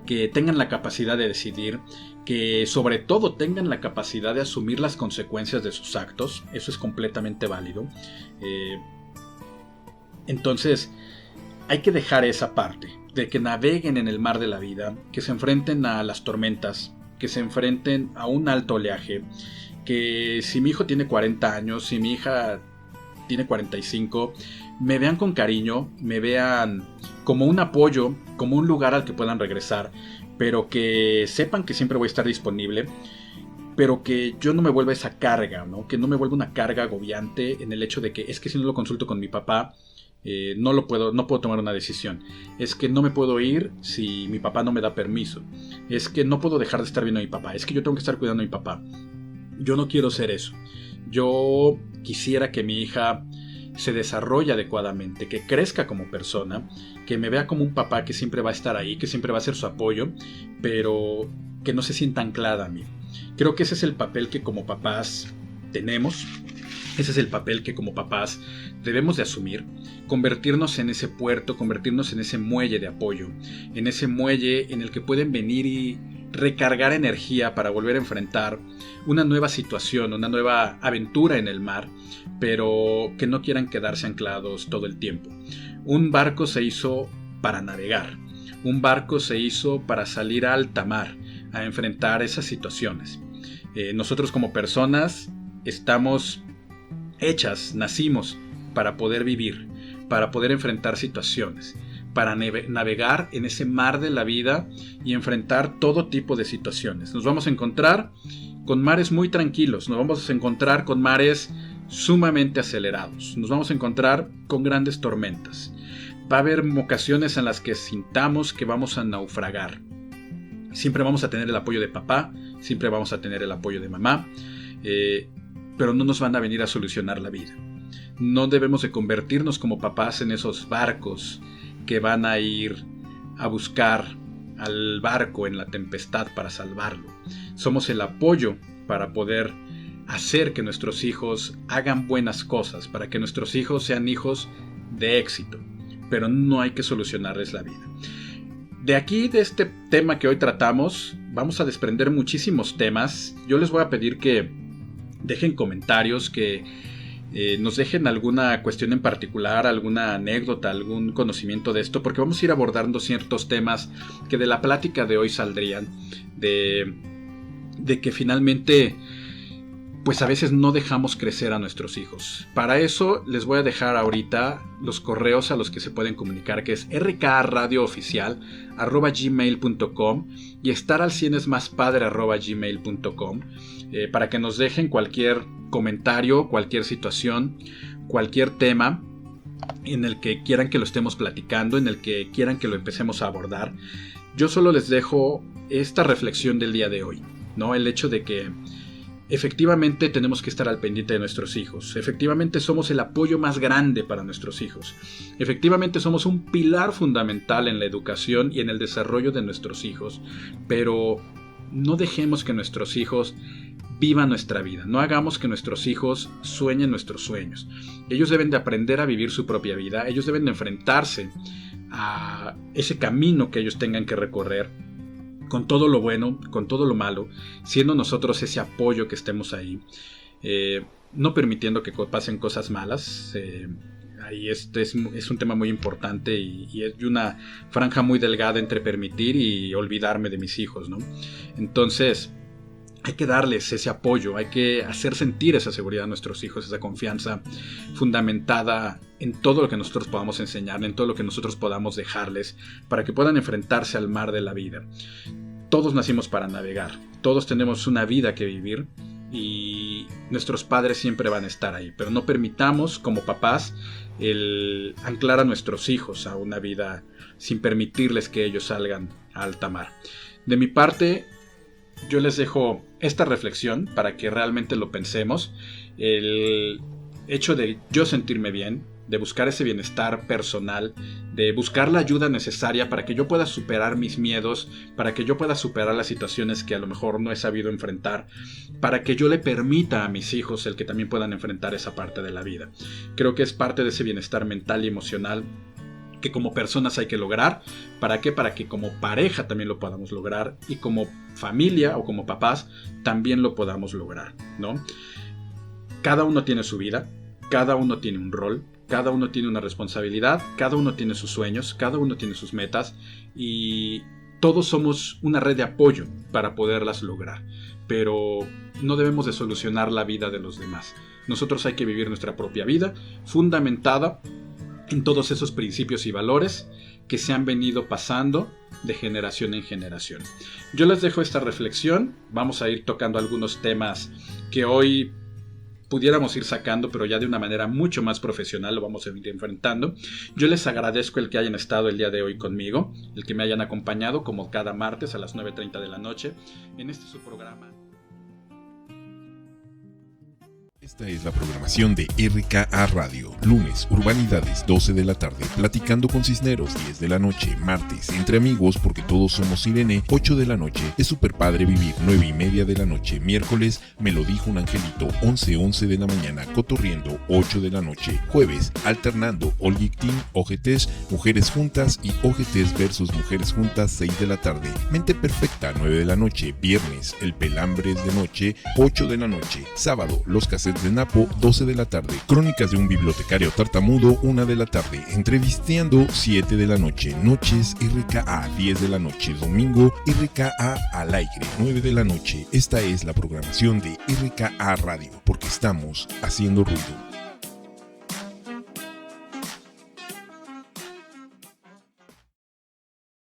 que tengan la capacidad de decidir, que sobre todo tengan la capacidad de asumir las consecuencias de sus actos. Eso es completamente válido. Entonces, hay que dejar esa parte, de que naveguen en el mar de la vida, que se enfrenten a las tormentas, que se enfrenten a un alto oleaje, que si mi hijo tiene 40 años, si mi hija tiene 45, me vean con cariño, me vean como un apoyo, como un lugar al que puedan regresar, pero que sepan que siempre voy a estar disponible, pero que yo no me vuelva esa carga, ¿no? Que no me vuelva una carga agobiante en el hecho de que es que si no lo consulto con mi papá, no puedo tomar una decisión. Es que no me puedo ir si mi papá no me da permiso. Es que no puedo dejar de estar viendo a mi papá. Es que yo tengo que estar cuidando a mi papá. Yo no quiero ser eso. Yo quisiera que mi hija se desarrolle adecuadamente, que crezca como persona, que me vea como un papá que siempre va a estar ahí, que siempre va a ser su apoyo, pero que no se sienta anclada a mí. Creo que ese es el papel que como papás tenemos. Ese es el papel que como papás debemos de asumir, convertirnos en ese puerto, convertirnos en ese muelle de apoyo, en ese muelle en el que pueden venir y recargar energía para volver a enfrentar una nueva situación, una nueva aventura en el mar, pero que no quieran quedarse anclados todo el tiempo. Un barco se hizo para navegar, un barco se hizo para salir a alta mar, a enfrentar esas situaciones. Nosotros como personas estamos hechas, nacimos para poder vivir, para poder enfrentar situaciones, para navegar en ese mar de la vida y enfrentar todo tipo de situaciones. Nos vamos a encontrar con mares muy tranquilos, nos vamos a encontrar con mares sumamente acelerados, nos vamos a encontrar con grandes tormentas. Va a haber ocasiones en las que sintamos que vamos a naufragar. Siempre vamos a tener el apoyo de papá, siempre vamos a tener el apoyo de mamá, pero no nos van a venir a solucionar la vida. No debemos de convertirnos como papás en esos barcos que van a ir a buscar al barco en la tempestad para salvarlo. Somos el apoyo para poder hacer que nuestros hijos hagan buenas cosas, para que nuestros hijos sean hijos de éxito, pero no hay que solucionarles la vida. De aquí, de este tema que hoy tratamos, vamos a desprender muchísimos temas. Yo les voy a pedir que dejen comentarios, que nos dejen alguna cuestión en particular, alguna anécdota, algún conocimiento de esto, porque vamos a ir abordando ciertos temas que de la plática de hoy saldrían, de que finalmente pues a veces no dejamos crecer a nuestros hijos. Para eso les voy a dejar ahorita los correos a los que se pueden comunicar, que es rkradioOficial@gmail.com y estaralcienesmaspadre@gmail.com, para que nos dejen cualquier comentario, cualquier situación, cualquier tema en el que quieran que lo estemos platicando, en el que quieran que lo empecemos a abordar. Yo solo les dejo esta reflexión del día de hoy, ¿no? El hecho de que efectivamente tenemos que estar al pendiente de nuestros hijos. Efectivamente somos el apoyo más grande para nuestros hijos. Efectivamente somos un pilar fundamental en la educación y en el desarrollo de nuestros hijos. Pero no dejemos que nuestros hijos vivan nuestra vida. No hagamos que nuestros hijos sueñen nuestros sueños. Ellos deben de aprender a vivir su propia vida. Ellos deben de enfrentarse a ese camino que ellos tengan que recorrer, con todo lo bueno, con todo lo malo, siendo nosotros ese apoyo que estemos ahí, no permitiendo que pasen cosas malas. Ahí es un tema muy importante y es una franja muy delgada entre permitir y olvidarme de mis hijos, ¿no? Entonces hay que darles ese apoyo, hay que hacer sentir esa seguridad a nuestros hijos, esa confianza fundamentada en todo lo que nosotros podamos enseñarles, en todo lo que nosotros podamos dejarles, para que puedan enfrentarse al mar de la vida. Todos nacimos para navegar, todos tenemos una vida que vivir y nuestros padres siempre van a estar ahí, pero no permitamos como papás el anclar a nuestros hijos a una vida sin permitirles que ellos salgan a alta mar. De mi parte, yo les dejo esta reflexión para que realmente lo pensemos. El hecho de yo sentirme bien, de buscar ese bienestar personal, de buscar la ayuda necesaria para que yo pueda superar mis miedos, para que yo pueda superar las situaciones que a lo mejor no he sabido enfrentar, para que yo le permita a mis hijos el que también puedan enfrentar esa parte de la vida. Creo que es parte de ese bienestar mental y emocional que como personas hay que lograr. ¿Para qué? Para que como pareja también lo podamos lograr y como familia o como papás también lo podamos lograr, ¿no? Cada uno tiene su vida, cada uno tiene un rol, cada uno tiene una responsabilidad, cada uno tiene sus sueños, cada uno tiene sus metas y todos somos una red de apoyo para poderlas lograr. Pero no debemos de solucionar la vida de los demás. Nosotros hay que vivir nuestra propia vida fundamentada en todos esos principios y valores que se han venido pasando de generación en generación. Yo les dejo esta reflexión. Vamos a ir tocando algunos temas que hoy pudiéramos ir sacando, pero ya de una manera mucho más profesional lo vamos a ir enfrentando. Yo les agradezco el que hayan estado el día de hoy conmigo, el que me hayan acompañado como cada martes a las 9:30 de la noche en este su programa. Esta es la programación de RKA Radio. Lunes, Urbanidades, 12 de la tarde. Platicando con Cisneros, 10 de la noche. Martes, Entre Amigos, porque todos somos Irene, 8 de la noche. Es super padre vivir, 9:30 de la noche. Miércoles, Me lo dijo un angelito, 11 de la mañana. Cotorriendo, 8 de la noche. Jueves, Alternando, All Geek Team, OGTs, Mujeres Juntas y OGTs versus Mujeres Juntas, 6 de la tarde. Mente Perfecta, 9 de la noche. Viernes, El Pelambres de noche, 8 de la noche. Sábado, Los Cassettes de Napo, 12 de la tarde. Crónicas de un bibliotecario tartamudo, 1 de la tarde. Entrevisteando, 7 de la noche. Noches RKA, 10 de la noche. Domingo RKA al aire, 9 de la noche. Esta es la programación de RKA Radio, porque estamos haciendo ruido.